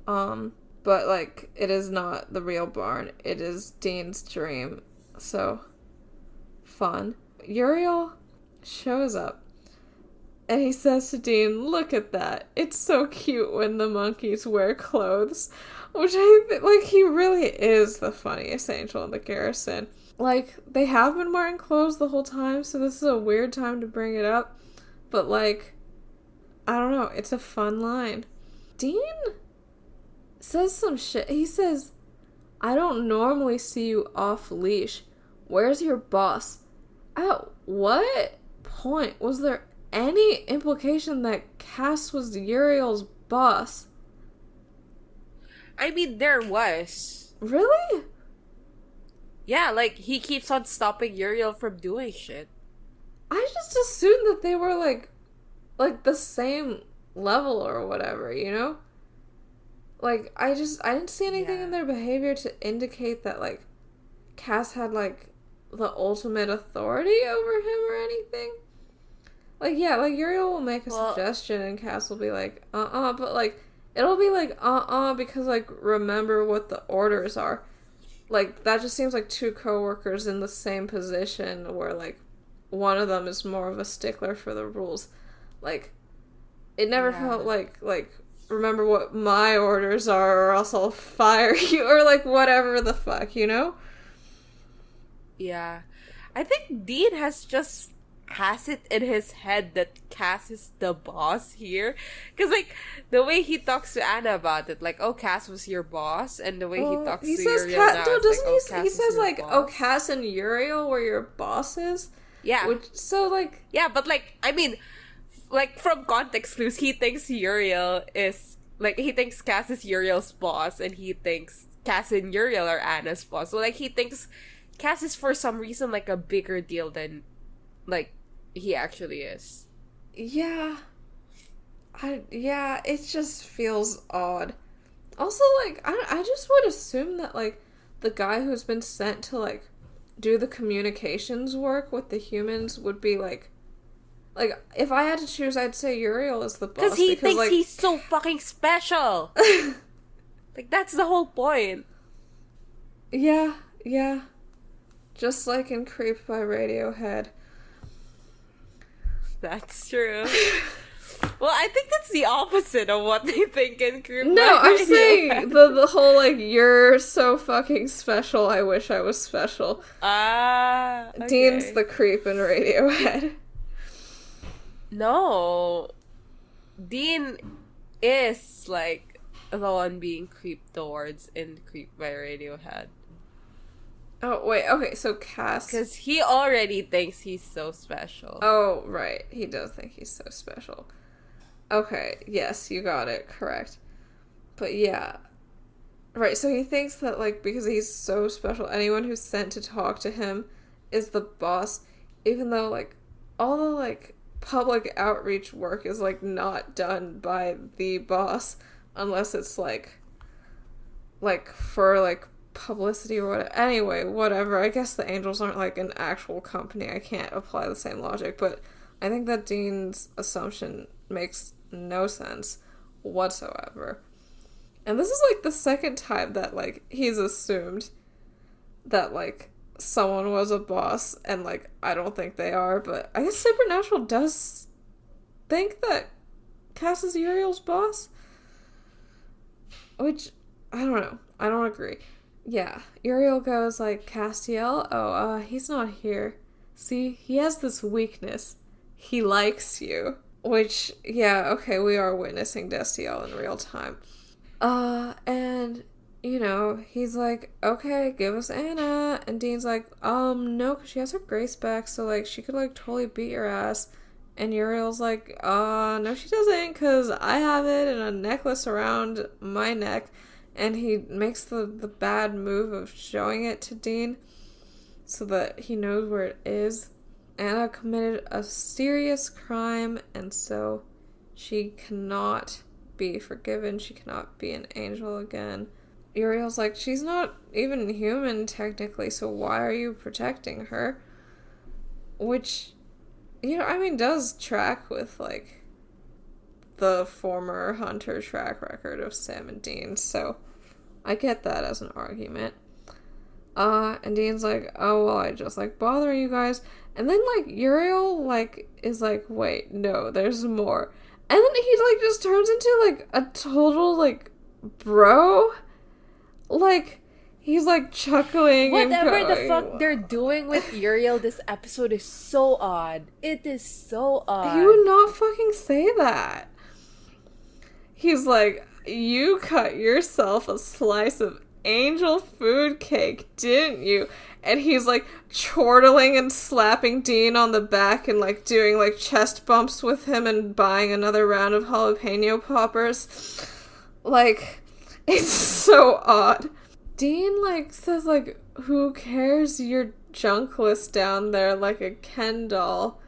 but like it is not the real barn. It is Dean's dream. So fun. Uriel shows up. And he says to Dean, look at that. It's so cute when the monkeys wear clothes. Which I think, like, he really is the funniest angel in the garrison. Like, they have been wearing clothes the whole time, so this is a weird time to bring it up. But, like, I don't know. It's a fun line. Dean says some shit. He says, I don't normally see you off leash. Where's your boss? At what point was there any implication that Cass was Uriel's boss? I mean, there was. Really? Yeah, like, he keeps on stopping Uriel from doing shit. I just assumed that they were, like the same level or whatever, you know? Like, I didn't see anything in their behavior to indicate that, like, Cass had, like, the ultimate authority over him or anything. Like, yeah, like, Uriel will make a suggestion and Cass will be like, but, like, it'll be like, because, like, remember what the orders are. Like, that just seems like 2 coworkers in the same position where, like, one of them is more of a stickler for the rules. Like, it never felt like, remember what my orders are or else I'll fire you or, like, whatever the fuck, you know? Yeah. I think Dean has it in his head that Cass is the boss here. Because, like, the way he talks to Anna about it, like, oh, Cass was your boss, and the way he talks to Uriel now, he says, like, oh, Cass and Uriel were your bosses? Yeah. So, like... Yeah, but, like, I mean, like, from context clues, he thinks Uriel is, like, he thinks Cass is Uriel's boss, and he thinks Cass and Uriel are Anna's boss. So, like, he thinks Cass is, for some reason, like, a bigger deal than, like, he actually is. Yeah. It just feels odd. Also, like, I just would assume that, like, the guy who's been sent to, like, do the communications work with the humans would be like, if I had to choose, I'd say Uriel is the boss. Because he thinks like, he's so fucking special. Like, that's the whole point. Yeah. Just like in Creep by Radiohead. That's true. Well, I think that's the opposite of what they think in Creep by Radiohead. No, I'm saying the whole, like, you're so fucking special, I wish I was special. Okay. Dean's the creep in Radiohead. No. Dean is, like, the one being creeped towards in Creep by Radiohead. Oh, wait, okay, so Cass... Because he already thinks he's so special. Oh, right, he does think he's so special. Okay, yes, you got it, correct. But yeah. Right, so he thinks that, like, because he's so special, anyone who's sent to talk to him is the boss, even though, like, all the, like, public outreach work is, like, not done by the boss, unless it's, like, for, like, publicity or whatever. Anyway, whatever. I guess the Angels aren't, like, an actual company. I can't apply the same logic, but I think that Dean's assumption makes no sense whatsoever. And this is, like, the second time that, like, he's assumed that, like, someone was a boss, and, like, I don't think they are, but I guess Supernatural does think that Cass is Uriel's boss? Which, I don't know. I don't agree. Yeah, Uriel goes, like, Castiel? He's not here. See, he has this weakness. He likes you. Which, yeah, okay, we are witnessing Destiel in real time. And, you know, he's like, okay, give us Anna. And Dean's like, no, because she has her grace back, so, like, she could, like, totally beat your ass. And Uriel's like, no, she doesn't, because I have it in a necklace around my neck. And he makes the bad move of showing it to Dean so that he knows where it is. Anna committed a serious crime, and so she cannot be forgiven. She cannot be an angel again. Uriel's like, she's not even human, technically, so why are you protecting her? Which, you know, I mean, does track with, like, the former Hunter track record of Sam and Dean, so I get that as an argument. And Dean's like, oh, well, I just like bothering you guys. And then, like, Uriel, like, is like, wait, no, there's more. And then he, like, just turns into, like, a total, like, bro. Like, he's, like, chuckling. Whatever and going, the fuck they're doing with Uriel this episode is so odd. It is so odd. He would not fucking say that. He's like, you cut yourself a slice of angel food cake, didn't you? And he's, like, chortling and slapping Dean on the back and, like, doing, like, chest bumps with him and buying another round of jalapeno poppers. Like, it's so odd. Dean, like, says, like, who cares, you're junkless down there like a Ken doll.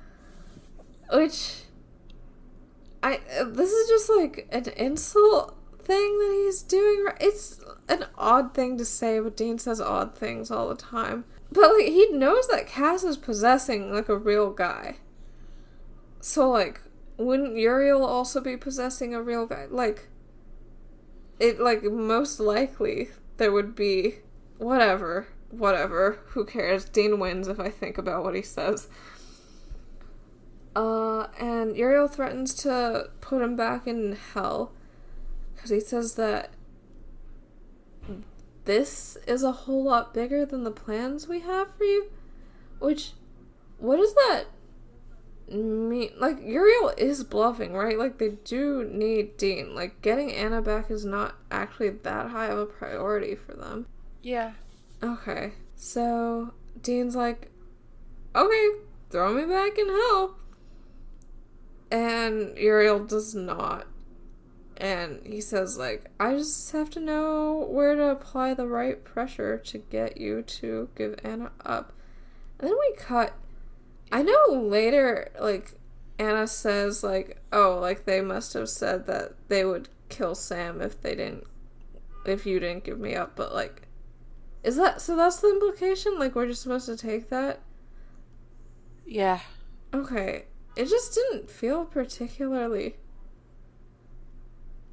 Which, this is just, like, an insult thing that he's doing. It's an odd thing to say, but Dean says odd things all the time. But, like, he knows that Cass is possessing, like, a real guy. So, like, wouldn't Uriel also be possessing a real guy? Like, it, like, most likely there would be whatever, who cares? Dean wins if I think about what he says. And Uriel threatens to put him back in hell, because he says that this is a whole lot bigger than the plans we have for you. Which, what does that mean? Like, Uriel is bluffing, right? Like, they do need Dean. Like, getting Anna back is not actually that high of a priority for them. Yeah. Okay. So, Dean's like, okay, throw me back in hell. And Uriel does not. And he says, like, I just have to know where to apply the right pressure to get you to give Anna up. And then we cut. I know later, like, Anna says, like, oh, like, they must have said that they would kill Sam if you didn't give me up. But, like, Is that, so that's the implication? Like, we're just supposed to take that? Yeah. Okay. It just didn't feel particularly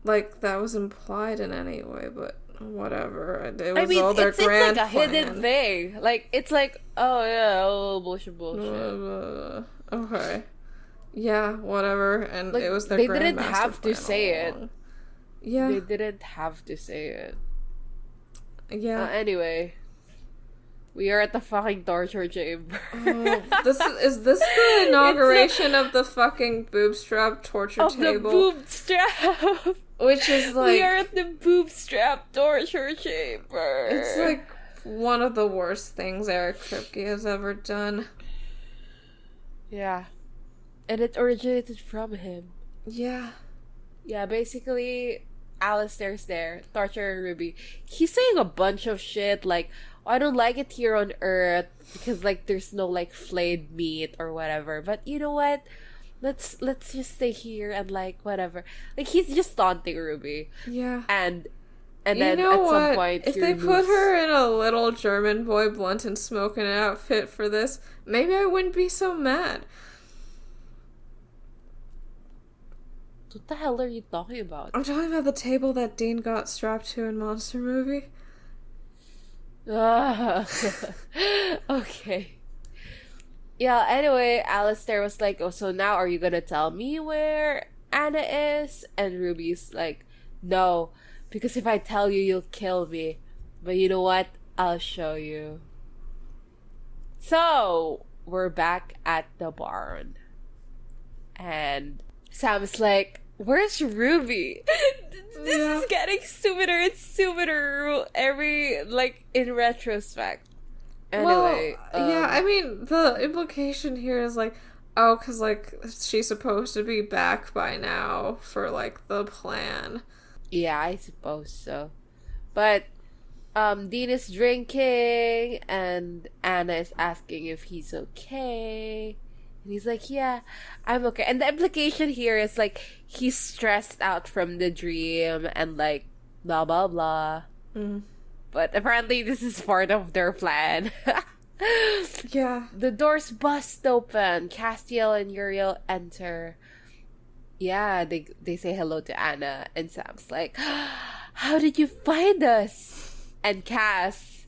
like that was implied in any way, but whatever. It was all their grand it's like a hidden thing. Like, it's like, oh yeah, oh, bullshit. Okay. Yeah, whatever. And like, it was their they grand didn't have to say it. Yeah. They didn't have to say it. Yeah. Anyway. We are at the fucking torture chamber. Is this the inauguration of the fucking boobstrap torture table? The boobstrap! Which is like... We are at the boobstrap torture chamber. It's like one of the worst things Eric Kripke has ever done. Yeah. And it originated from him. Yeah. Yeah, basically, Alistair's there, torturing Ruby. He's saying a bunch of shit like, I don't like it here on Earth because like there's no like flayed meat or whatever. But you know what? Let's just stay here and like whatever. Like he's just taunting Ruby. Yeah. And then at some point if they put her in a little German boy blunt and smoking outfit for this, maybe I wouldn't be so mad. What the hell are you talking about? I'm talking about the table that Dean got strapped to in Monster Movie. Okay. Yeah, anyway, Alistair was like, oh, so now are you gonna tell me where Anna is? And Ruby's like, no, because if I tell you, you'll kill me. But you know what? I'll show you. So, we're back at the barn. And Sam's like, where's Ruby? This is getting stupider and stupider every, like, in retrospect. Anyway. Well, yeah, I mean, the implication here is, like, oh, because, like, she's supposed to be back by now for, like, the plan. Yeah, I suppose so. But, Dean is drinking, and Anna is asking if he's okay. And he's like, yeah, I'm okay. And the implication here is, like, he's stressed out from the dream and, like, blah, blah, blah. Mm. But apparently this is part of their plan. Yeah. The doors bust open. Castiel and Uriel enter. Yeah, they say hello to Anna. And Sam's like, how did you find us? And Cass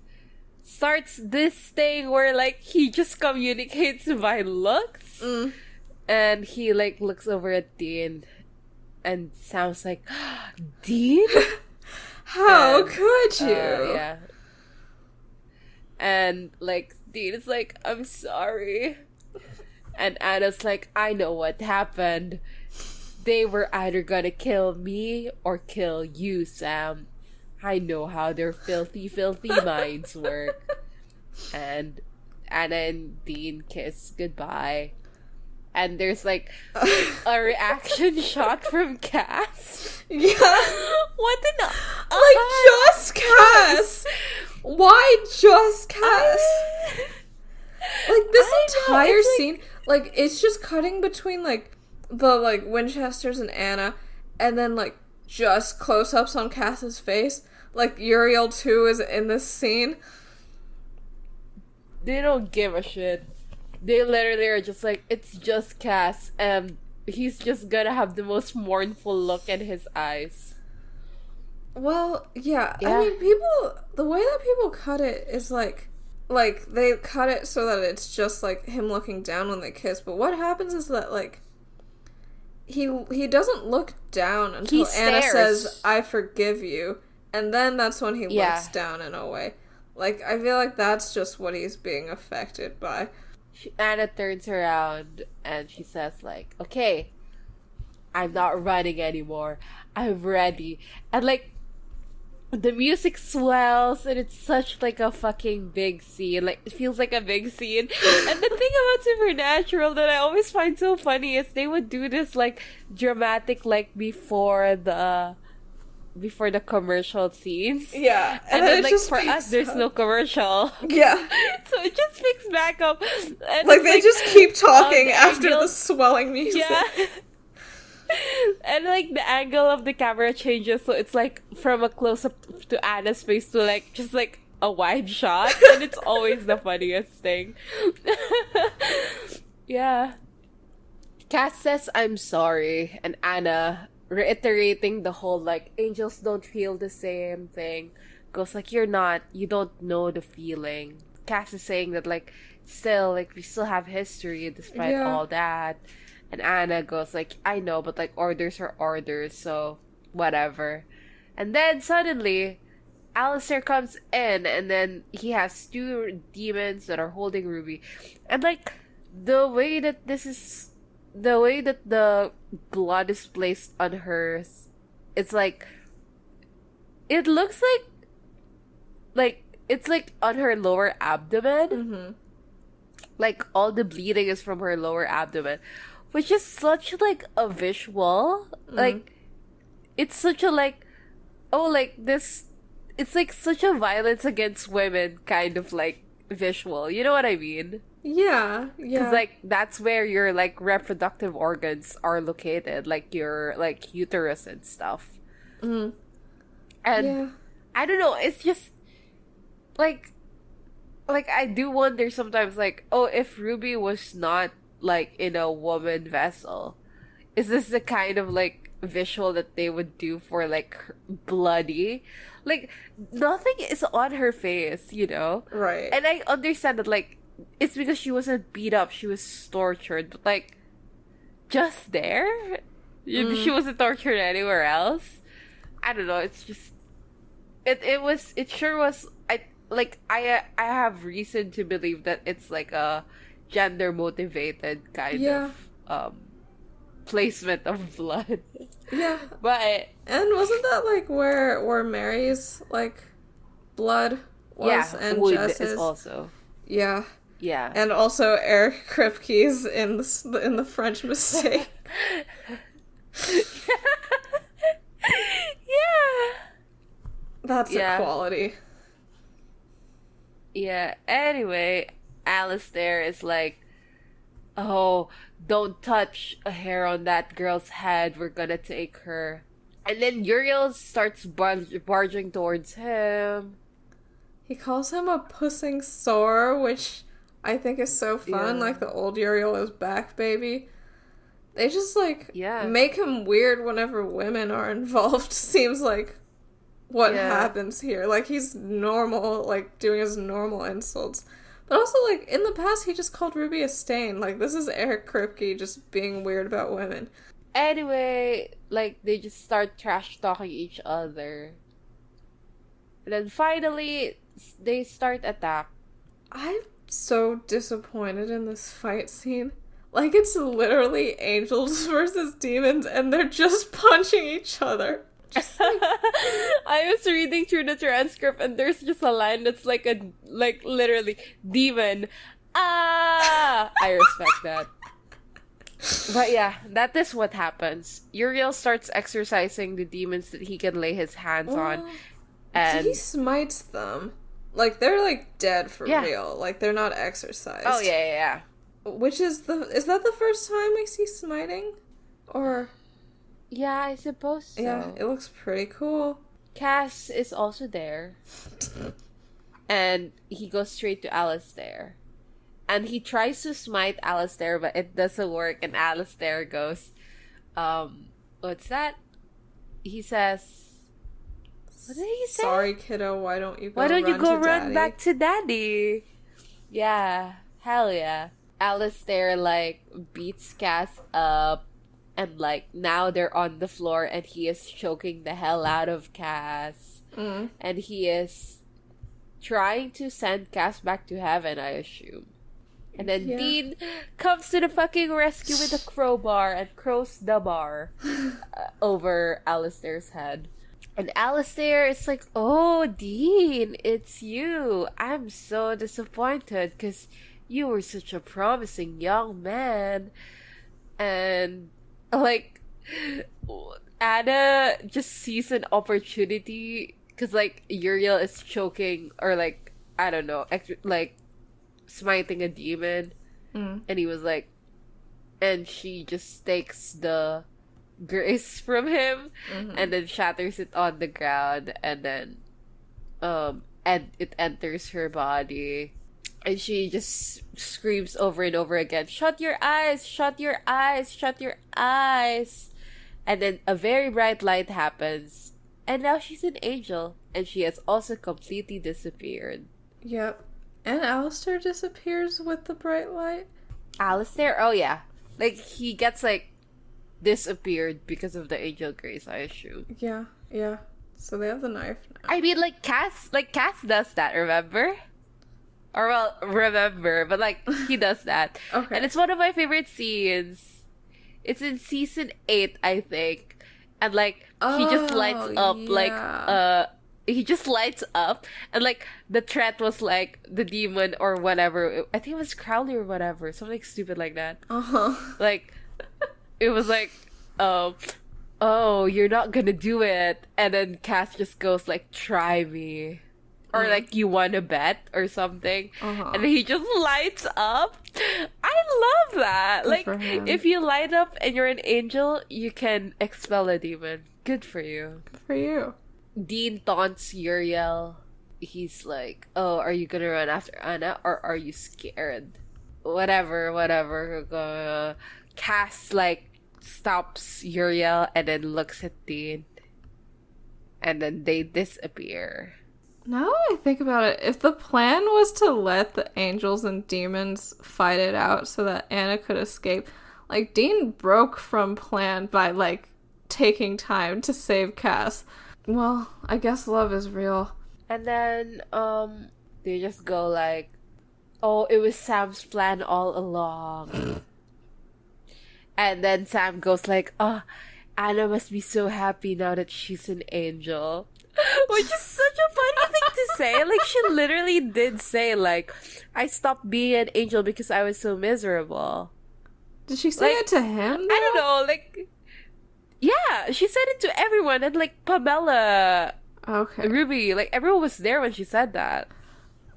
starts this thing where, like, he just communicates by looks. Mm. And he, like, looks over at Dean. And Sam's like, Dean? How could you? Yeah. And, like, Dean is like, I'm sorry. And Anna's like, I know what happened. They were either gonna kill me or kill you, Sam. I know how their filthy, filthy minds work. And Anna and Dean kiss goodbye. And there's, like, a reaction shot from Cass. Yeah. What in the... Like, just Cass! Why just Cass? Like, this entire scene, like, it's just cutting between, like, the, like, Winchesters and Anna, and then, like, just close-ups on Cass's face. Like, Uriel, too, is in this scene. They don't give a shit. They literally are just like, it's just Cass, and he's just gonna have the most mournful look in his eyes. Well, yeah. I mean, the way that people cut it is like, they cut it so that it's just, like, him looking down when they kiss, but what happens is that, like, he doesn't look down until Anna says, I forgive you, and then that's when he looks down in a way. Like, I feel like that's just what he's being affected by. Anna turns around and she says, like, okay, I'm not running anymore. I'm ready. And, like, the music swells and it's such, like, a fucking big scene. Like, it feels like a big scene. And the thing about Supernatural that I always find so funny is they would do this, like, dramatic, like, before the commercial scenes. Yeah. And then, like, for us, there's no commercial. Yeah. So it just picks back up. And like, they just keep talking after angle, the swelling music. Yeah. And, like, the angle of the camera changes, so it's, like, from a close-up to Anna's face to, like, just, like, a wide shot, and it's always the funniest thing. Yeah. Cass says, "I'm sorry," and Anna, reiterating the whole, like, angels don't feel the same thing, goes like, you don't know the feeling. Cass is saying that, like, still, like, we still have history despite all that. And Anna goes like, I know, but, like, orders are orders, so whatever. And then suddenly, Alistair comes in, and then he has two demons that are holding Ruby. And, like, the way that the blood is placed on hers, it's like, it looks like it's like on her lower abdomen. Mm-hmm. Like, all the bleeding is from her lower abdomen, which is such, like, a visual. Like, it's such a, like, oh, like, this, it's like such a violence against women kind of, like, visual. You know what I mean? Yeah. Because, like, that's where your, like, reproductive organs are located, like your, like, uterus and stuff. Mm. And I don't know, it's just like I do wonder sometimes, like, oh, if Ruby was not, like, in a woman vessel, is this the kind of, like, visual that they would do for, like, bloody? Like, nothing is on her face, you know? Right. And I understand that, like, it's because she wasn't beat up, she was tortured, but, like, just there? She wasn't tortured anywhere else? I don't know, it's just, it sure was, I have reason to believe that it's, like, a gender motivated kind of placement of blood. Yeah. But and wasn't that, like, where Mary's, like, blood was, and wood Jess's is also. Yeah. Yeah. And also Eric Kripke's in the French Mistake. Yeah. That's equality. Yeah. Anyway, Alistair is like, oh, don't touch a hair on that girl's head. We're gonna take her. And then Uriel starts barging towards him. He calls him a pussing sore, which I think is so fun. Yeah. Like, the old Uriel is back, baby. They just, like, Yeah. make him weird whenever women are involved, seems like what happens here. Like, he's normal, like, doing his normal insults. But also, like, in the past, he just called Ruby a stain. Like, this is Eric Kripke just being weird about women. Anyway, like, they just start trash-talking each other. And then finally, they start attack. I'm so disappointed in this fight scene. Like, it's literally angels versus demons, and they're just punching each other. Just like... I was reading through the transcript, and there's just a line that's like literally, demon. Ah! I respect that. But yeah, that is what happens. Uriel starts exorcising the demons that he can lay his hands on. And he smites them. Like, they're, like, dead for real. Like, they're not exorcised. Oh, yeah. Which is that the first time we see smiting? Or... Yeah, I suppose so. Yeah, it looks pretty cool. Cass is also there. And he goes straight to Alistair. And he tries to smite Alistair, but it doesn't work. And Alistair goes, what's that? He says... What did he say? Sorry, kiddo, why don't you go run back to daddy? Yeah, hell yeah. Alistair, like, beats Cass up, and, like, now they're on the floor, and he is choking the hell out of Cass. And he is trying to send Cass back to heaven, I assume. And then Dean comes to the fucking rescue with a crowbar and crows the bar over Alistair's head. And Alistair is like, oh, Dean, it's you. I'm so disappointed because you were such a promising young man. And, like, Anna just sees an opportunity because, like, Uriel is choking or, like, I don't know, like, smiting a demon. And he was like, and she just takes the grace from him and then shatters it on the ground, and then and it enters her body. And she just screams over and over again, "Shut your eyes! Shut your eyes! Shut your eyes!" And then a very bright light happens. And now she's an angel. And she has also completely disappeared. Yep. And Alistair disappears with the bright light. Alistair? Oh, yeah. Like, he gets, like, disappeared because of the angel grace, I assume. Yeah, yeah. So they have the knife now. I mean, Cass does that, remember? Or, well, remember, but, like, he does that. Okay. And it's one of my favorite scenes. It's in season 8, I think. And, like, he just lights up, yeah. he just lights up. And, like, the threat was, like, the demon or whatever. I think it was Crowley or whatever. Something stupid like that. Uh-huh. Like, it was like, oh, you're not gonna do it. And then Cass just goes, like, try me. Or, like, you want to bet or something. Uh-huh. And then he just lights up. I love that. Good like, for him. if you light up and you're an angel, you can expel a demon. Good for you. Good for you. Dean taunts Uriel. He's like, oh, are you gonna run after Anna? Or are you scared? Whatever. Cass, like, stops Uriel and then looks at Dean. And then they disappear. Now that I think about it, if the plan was to let the angels and demons fight it out so that Anna could escape, like, Dean broke from plan by, like, taking time to save Cass. Well, I guess love is real. And then, they just go like, oh, it was Sam's plan all along. And then Sam goes like, oh, Anna must be so happy now that she's an angel. Which is such a funny thing to say. Like, she literally did say, like, I stopped being an angel because I was so miserable. Did she say Like, it to him, though? I don't know, like, yeah, she said it to everyone. And, like, Pamela, Okay. Ruby, like, everyone was there when she said that.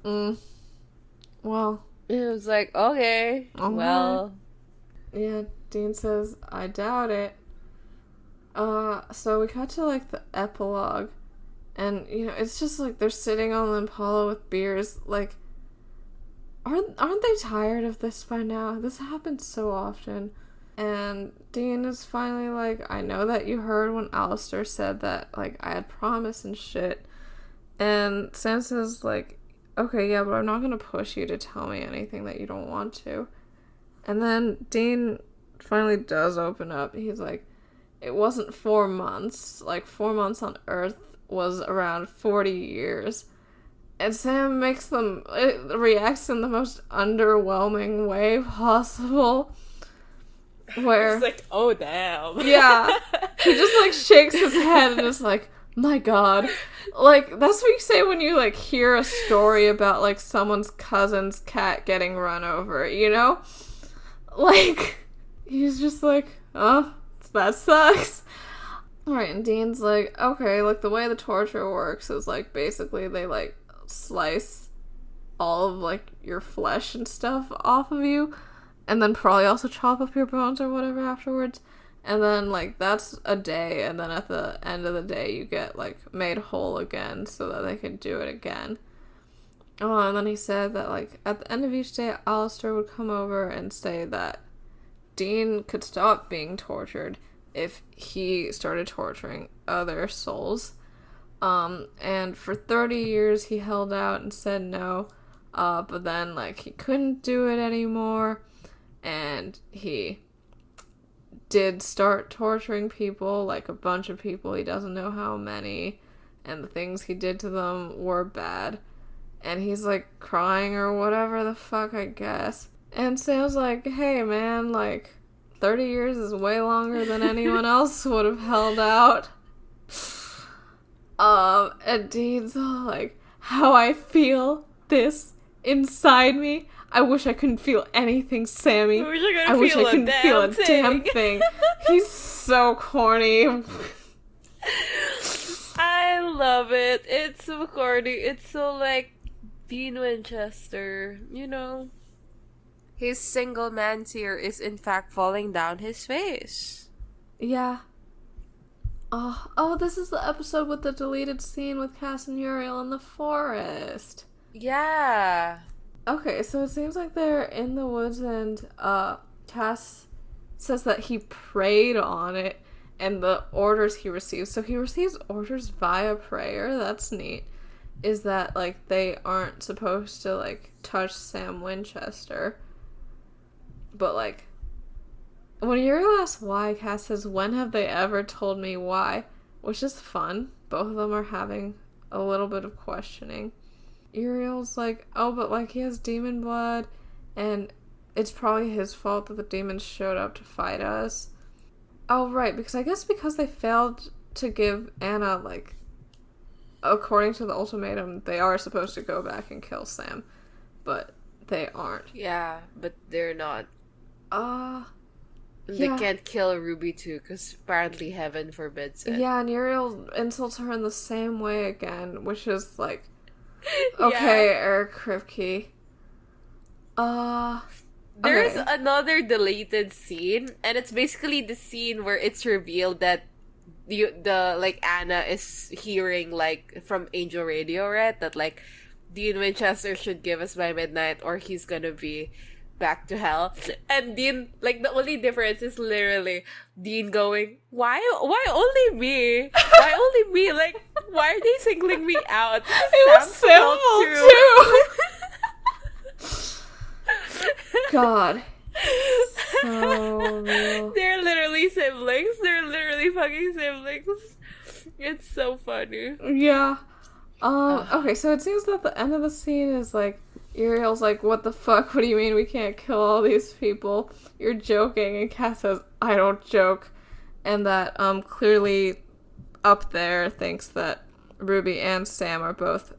Well. It was like, okay, well. Yeah, Dean says, I doubt it. So we cut to, like, the epilogue. And, you know, it's just, like, they're sitting on the Impala with beers. Like, aren't they tired of this by now? This happens so often. And Dean is finally like, I know that you heard when Alistair said that, like, I had promise and shit. And Sam says, like, okay, yeah, but I'm not gonna push you to tell me anything that you don't want to. And then Dean finally does open up. He's like, it wasn't 4 months. Like, 4 months on Earth was around 40 years. And Sam reacts in the most underwhelming way possible. Where... It's like, oh, damn. Yeah. He just, like, shakes his head and is like, my god. Like, that's what you say when you, like, hear a story about, like, someone's cousin's cat getting run over, you know? Like, he's just like, oh, that sucks. Alright, and Dean's like, okay, like, the way the torture works is, like, basically they, like, slice all of, like, your flesh and stuff off of you, and then probably also chop up your bones or whatever afterwards, and then, like, that's a day, and then at the end of the day you get, like, made whole again so that they can do it again. Oh, and then he said that, like, at the end of each day, Alistair would come over and say that Dean could stop being tortured if he started torturing other souls. And for 30 years he held out and said no, but then, like, he couldn't do it anymore, and he did start torturing people, like a bunch of people, he doesn't know how many, and the things he did to them were bad. And he's, like, crying or whatever the fuck, I guess. And Sam's like, hey, man, like, 30 years is way longer than anyone else would have held out. And Dean's all like, how I feel this inside me. I wish I couldn't feel anything, Sammy. I wish I couldn't feel a damn thing. He's so corny. I love it. It's so corny. It's so, like, Dean Winchester, you know. His single man tear is in fact falling down his face. Yeah. Oh, this is the episode with the deleted scene with Cass and Uriel in the forest. Yeah. Okay, so it seems like they're in the woods and Cass says that he prayed on it and the orders he receives. So he receives orders via prayer. That's neat. Is that, like, they aren't supposed to, like, touch Sam Winchester. But, like, when Uriel asks why, Cass says, when have they ever told me why? Which is fun. Both of them are having a little bit of questioning. Uriel's like, oh, but, like, he has demon blood, and it's probably his fault that the demons showed up to fight us. Oh, right, because I guess because they failed to give Anna, like, according to the ultimatum, they are supposed to go back and kill Sam. But they aren't. Yeah, but they're not. They Yeah. can't kill Ruby too, because apparently heaven forbids it. Yeah, and Uriel insults her in the same way again, which is like, okay, Yeah. Eric Kripke. There's Okay. another deleted scene, and it's basically the scene where it's revealed that the like Anna is hearing like from Angel Radio, right? That like Dean Winchester should give us by midnight, or he's gonna be back to hell. And Dean, like, the only difference is literally Dean going, why only me? Why only me? Like, why are they singling me out? It was Sam too. God. So real. They're literally siblings. They're literally fucking siblings. It's so funny. Yeah. Okay, so it seems that the end of the scene is like, Uriel's like, what the fuck? What do you mean we can't kill all these people? You're joking. And Cass says, I don't joke. And that, clearly up there thinks that Ruby and Sam are both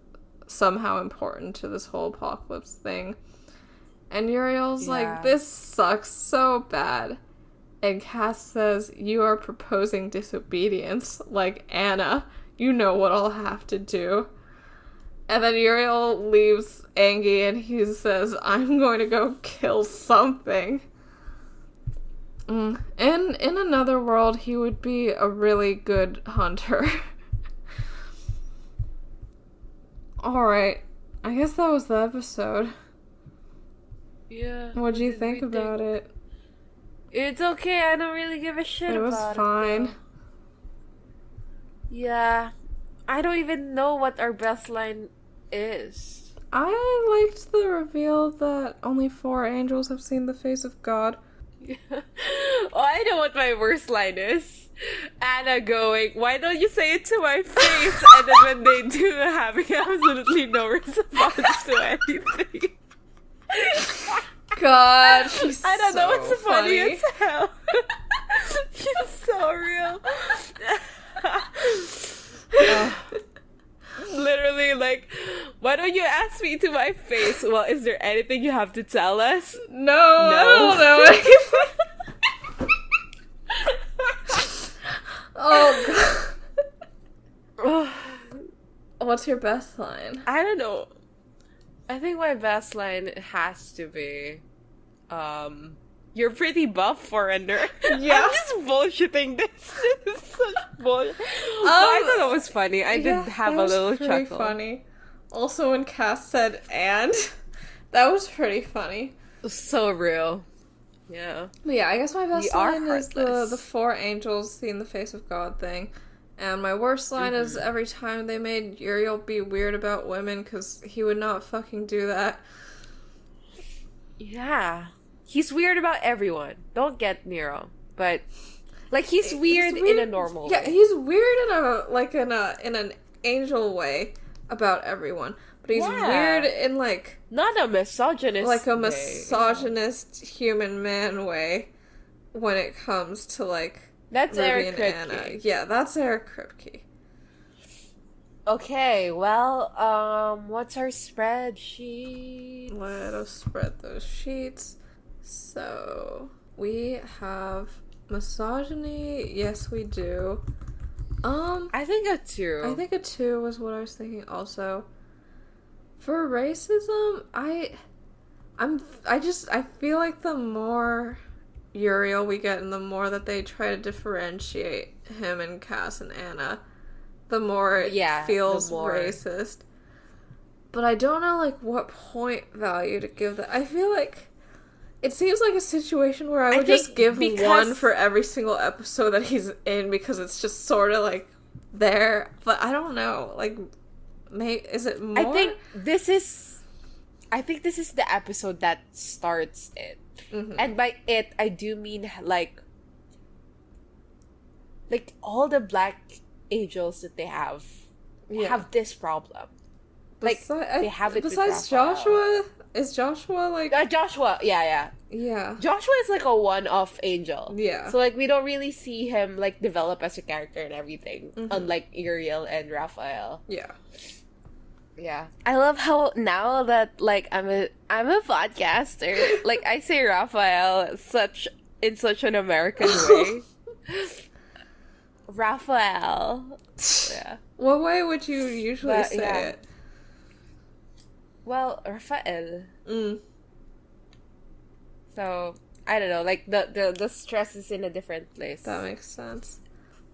somehow important to this whole apocalypse thing. And Uriel's like, this sucks so bad. And Cass says, you are proposing disobedience, like Anna. You know what I'll have to do. And then Uriel leaves Angie and he says, I'm going to go kill something. In another world, he would be a really good hunter. Alright, I guess that was the episode. Yeah. What'd you think about it? It's okay, I don't really give a shit It was about fine. it. Yeah. I don't even know what our best line is. I liked the reveal that only 4 angels have seen the face of God. Oh, I know what my worst line is. Anna going, why don't you say it to my face? And then when they do, having absolutely no response to anything. God, she's I don't know what's so funny funny. as hell. She's so real. Literally, like, why don't you ask me to my face? Well, is there anything you have to tell us? No, I don't know. Oh, God. What's your best line? I don't know. I think my best line has to be, you're pretty buff, foreigner. Yeah. I'm just bullshitting this. This is such bullshit. But I thought it was funny. I did have a little pretty chuckle. funny. Also, when Cass said "and," that was pretty funny. So real. Yeah. But yeah, I guess my best We are line is heartless. the 4 angels seeing the face of God thing. And my worst line is every time they made Uriel be weird about women, because he would not fucking do that. Yeah. He's weird about everyone. Don't get me wrong. But, like, he's weird in a normal Yeah, way. he's weird in an angel way about everyone. But he's Yeah. weird in, like... Not a misogynist like a way. misogynist human man way when it comes to, like... That's Ruby Eric and Kripke. Anna. Yeah, that's Eric Kripke. Okay, well, what's our spreadsheet? Let us spread those sheets. So, we have misogyny. Yes, we do. I think a 2. I think a 2 was what I was thinking also. For racism, I feel like the more Uriel we get and the more that they try to differentiate him and Cass and Anna, the more it Yeah, feels the more. racist. But I don't know, like, what point value to give that. I feel like it seems like a situation where I would just think give because- one for every single episode that he's in, because it's just sort of, like, there. But I don't know, like, is it more? I think this is the episode that starts it. Mhm. And by it, I do mean, like all the black angels that they have this problem. Like, they have it with besides Raphael. Joshua, is Joshua, like... Joshua, yeah. yeah. Joshua is like a one-off angel. Yeah. So, like, we don't really see him, like, develop as a character and everything. Mhm. Unlike Uriel and Raphael. Yeah. Yeah. I love how now that, like, I'm a podcaster, like, I say Raphael in such an American way. Raphael. Yeah. What way would you usually But, say yeah. it? Well, Raphael. Mm. So, I don't know, like, the stress is in a different place. That makes sense.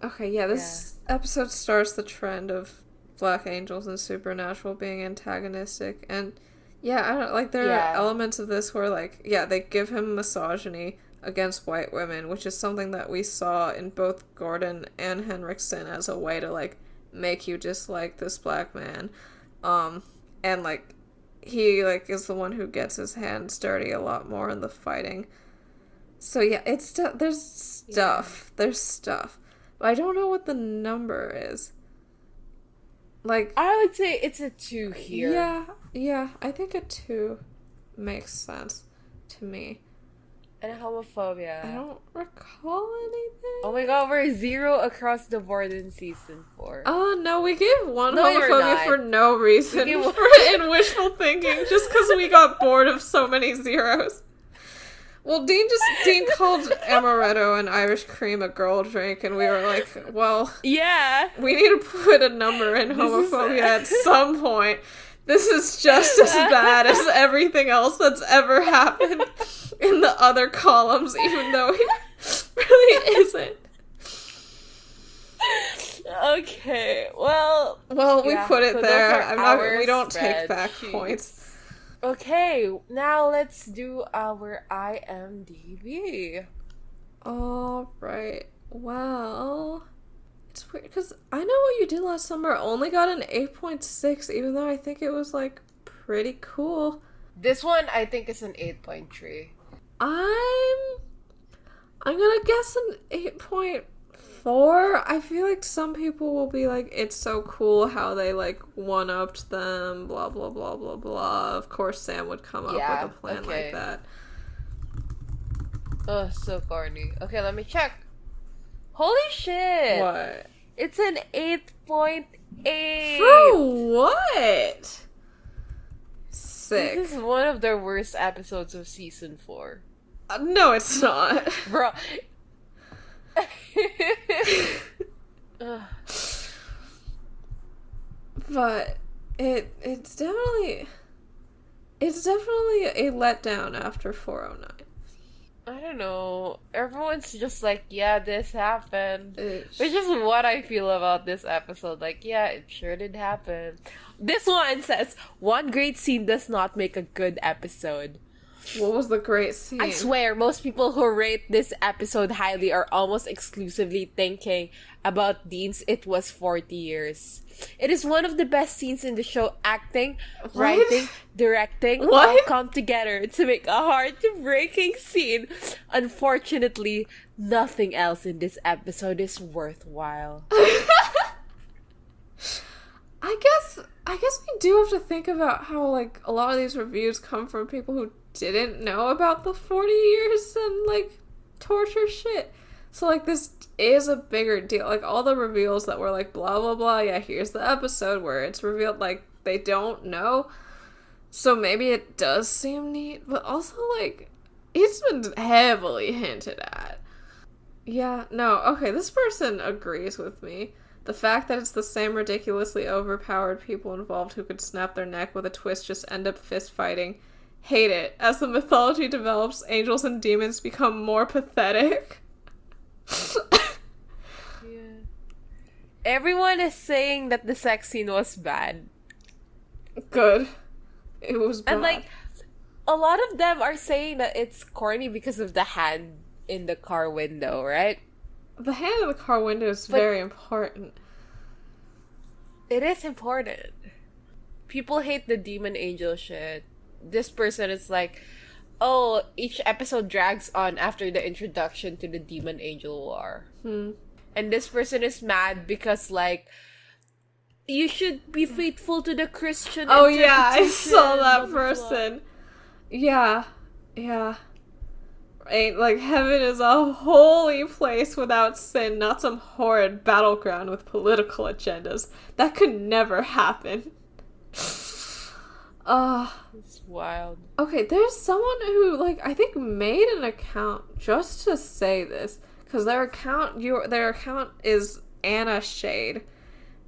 Okay, yeah, this episode starts the trend of black angels and supernatural being antagonistic, and yeah, I don't like, there are elements of this where, like, yeah, they give him misogyny against white women, which is something that we saw in both Gordon and Henriksen as a way to, like, make you dislike this black man. And, like, he, like, is the one who gets his hands dirty a lot more in the fighting. So yeah, there's stuff. But I don't know what the number is. Like, I would say it's a 2 here. Yeah, I think a 2 makes sense to me. And homophobia. I don't recall anything. Oh my god, we're 0 across the board in season 4. Oh no, we gave one No, you're homophobia not. for no reason. We gave In wishful thinking, just because we got bored of so many zeros. Well, Dean called amaretto and Irish cream a girl drink, and we were like, well, Yeah. we need to put a number in homophobia at some point. This is just as bad as everything else that's ever happened in the other columns, even though it really isn't. Okay, well, We put it so there. those are We don't our take back spreadsheets. points. Okay, now let's do our IMDb. Alright. Well, it's weird because I know what you did last summer only got an 8.6, even though I think it was, like, pretty cool. This one, I think, is an 8.3. I'm gonna guess an 8.4. I feel like some people will be like, it's so cool how they, like, one-upped them, blah, blah, blah, blah, blah. Of course Sam would come up with a plan like that. Oh, so corny. Okay, let me check. Holy shit! What? It's an 8.8! For what? Sick. This is one of the worst episodes of season 4. No, it's not. Bro. Ugh. But it's definitely a letdown after 409. I don't know. Everyone's just like, yeah, this happened. It's- Which is what I feel about this episode. Like, yeah, it sure did happen. This one says, one great scene does not make a good episode. What was the great scene? I swear, most people who rate this episode highly are almost exclusively thinking about Dean's It Was 40 Years. It is one of the best scenes in the show. Acting, writing, directing all come together to make a heart-breaking scene. Unfortunately, nothing else in this episode is worthwhile. I guess we do have to think about how, like, a lot of these reviews come from people who didn't know about the 40 years and, like, torture shit. So, like, this is a bigger deal. Like, all the reveals that were like, blah, blah, blah, yeah, here's the episode where it's revealed, like, they don't know. So maybe it does seem neat, but also, like, it's been heavily hinted at. Yeah, no, okay, this person agrees with me. The fact that it's the same ridiculously overpowered people involved who could snap their neck with a twist just end up fist fighting. Hate it. As the mythology develops, angels and demons become more pathetic. Yeah. everyone is saying that the sex scene was bad. Good. It was bad. And, like, a lot of them are saying that it's corny because of the hand in the car window, right? The hand in the car window is very important. It is important. People hate the demon angel shit. This person is like, oh, each episode drags on after the introduction to the demon angel war. And this person is mad because, like, you should be faithful to the Christian Oh yeah, I interpretation, saw that blah, blah, blah. person. Yeah. Right, like, heaven is a holy place without sin, not some horrid battleground with political agendas. That could never happen. It's wild. Okay, there's someone who, like, I think made an account just to say this, because their account is Anna Shade,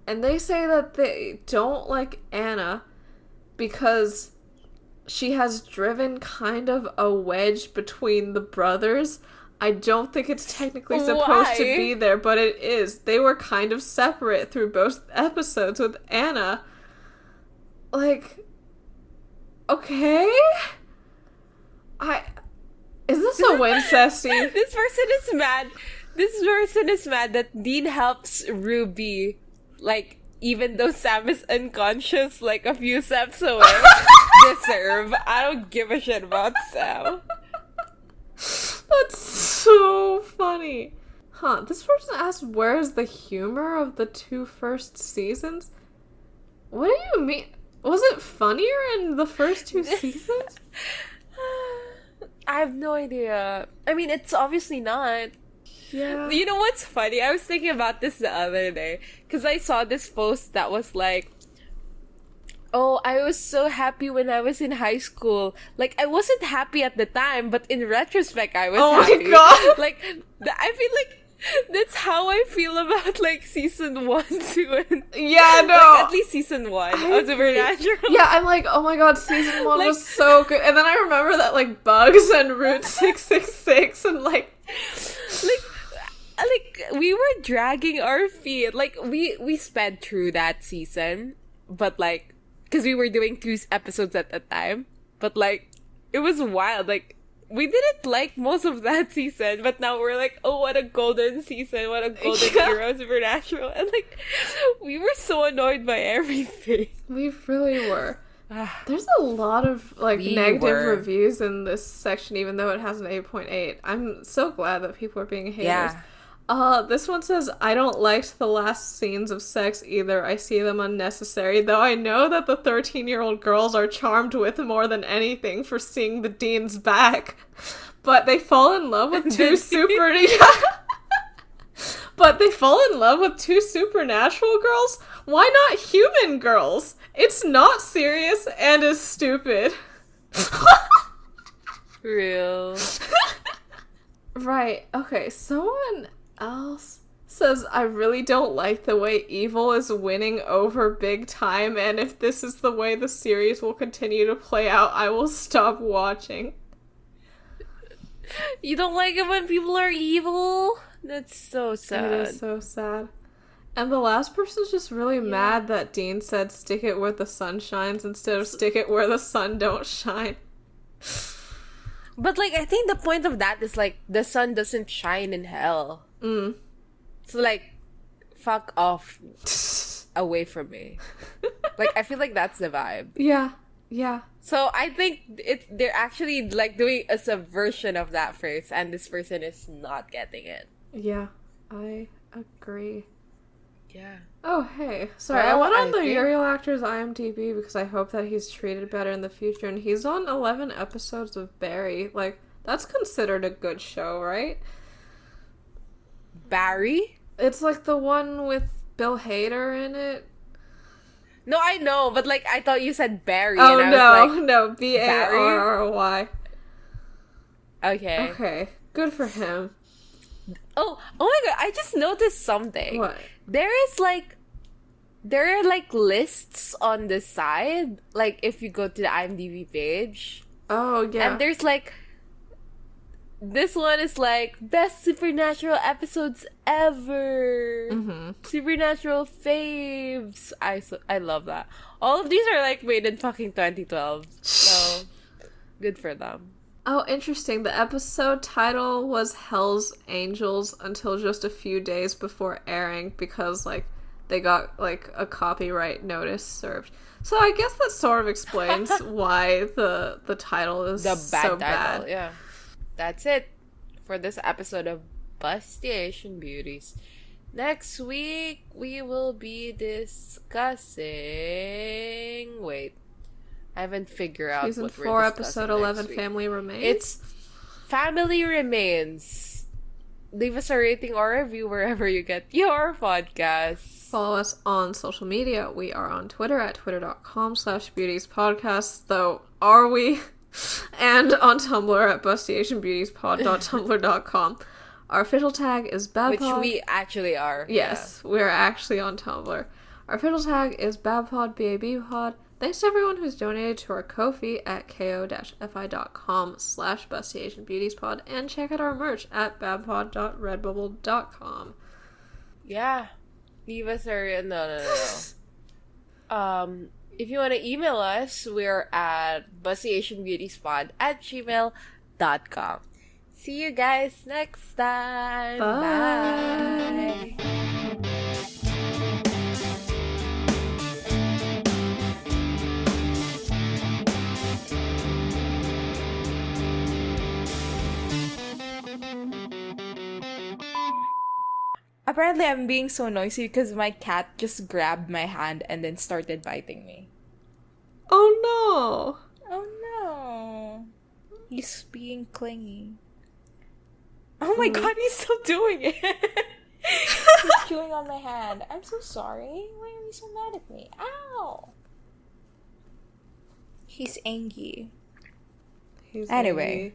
and they say that they don't like Anna because she has driven kind of a wedge between the brothers. I don't think it's technically supposed to be there, but it is. They were kind of separate through both episodes with Anna. Like, okay? Is this a wincesty? This person is mad. This person is mad that Dean helps Ruby, like, even though Sam is unconscious, like, a few steps away. Deserve. I don't give a shit about Sam. That's so funny. Huh, this person asked where's the humor of the 2 first seasons? What do you mean? Was it funnier in the first 2 seasons? I have no idea. I mean, it's obviously not. Yeah. You know what's funny? I was thinking about this the other day. Because I saw this post that was like, oh, I was so happy when I was in high school. Like, I wasn't happy at the time, but in retrospect, I was happy. Oh my god! Like, I feel like that's how I feel about, like, season 1, 2, and... Yeah, no! Like, at least season 1 of Supernatural. Yeah, I'm like, oh my god, season 1 was so good. And then I remember that, like, Bugs and Route 666 and, like, we were dragging our feet. Like, we sped through that season, but, like, because we were doing 2 episodes at a time. But, like, it was wild. Like, we didn't like most of that season, but now we're like, oh, what a golden season, what a golden era of Supernatural. And, like, we were so annoyed by everything. We really were. There's a lot of, like, negative reviews in this section, even though it has an 8.8. I'm so glad that people are being haters. Yeah. This one says, I don't like the last scenes of sex either. I see them unnecessary, though I know that the 13-year-old girls are charmed with more than anything for seeing the Dean's back. But they fall in love with two But they fall in love with 2 supernatural girls? Why not human girls? It's not serious and is stupid. Real. Right, okay, someone else says, I really don't like the way evil is winning over big time, and if this is the way the series will continue to play out, I will stop watching. You don't like it when people are evil? That's so sad. It is so sad. And the last person's just really mad that Dean said stick it where the sun shines instead of stick it where the sun don't shine. But, like, I think the point of that is, like, the sun doesn't shine in hell. So, like, fuck off away from me. Like, I feel like that's the vibe. Yeah. So, I think they're actually, like, doing a subversion of that phrase, and this person is not getting it. Yeah, I agree. Yeah. Oh, hey. Sorry, I went on the Uriel actor's IMDb because I hope that he's treated better in the future, and he's on 11 episodes of Barry. Like, that's considered a good show, right? Barry? It's, like, the one with Bill Hader in it. No, I know, but, like, I thought you said Barry, Oh, and I was like... no, Barry? Okay, good for him. Oh my god, I just noticed something. What? There are, like, lists on the side, like, if you go to the IMDb page. Oh, yeah. And there's, like, this one is like best supernatural episodes ever. Supernatural faves. I love that. All of these are like made in fucking 2012. So good for them. Oh, interesting. The episode title was Hell's Angels until just a few days before airing because, like, they got, like, a copyright notice served. So I guess that sort of explains why the title is so bad. Yeah. That's it for this episode of Busty Asian Beauties. Next week, we will be discussing... Wait. I haven't figured out Season what 4, we're episode 11, Family Remains. It's Family Remains. Leave us a rating or review wherever you get your podcasts. Follow us on social media. We are on Twitter at twitter.com/beautiespodcast. Though, are we? And on Tumblr at bustyasianbeautiespod.tumblr.com. Our official tag is babpod. Which we actually are. Yes, we're actually on Tumblr. Our official tag is babpod, B-A-B-pod. Thanks to everyone who's donated to our Ko-fi at ko-fi.com/bustyasianbeautiespod, and check out our merch at babpod.redbubble.com. Yeah. Leave us a... No. If you want to email us, we're at bustyasianbeautiespod@gmail.com. See you guys next time. Bye. Bye. Apparently, I'm being so noisy because my cat just grabbed my hand and then started biting me. Oh no! Oh no. He's being clingy. Oh my god, he's still doing it. He's chewing on my hand. I'm so sorry. Why are you so mad at me? Ow! He's angry. He's Anyway. angry.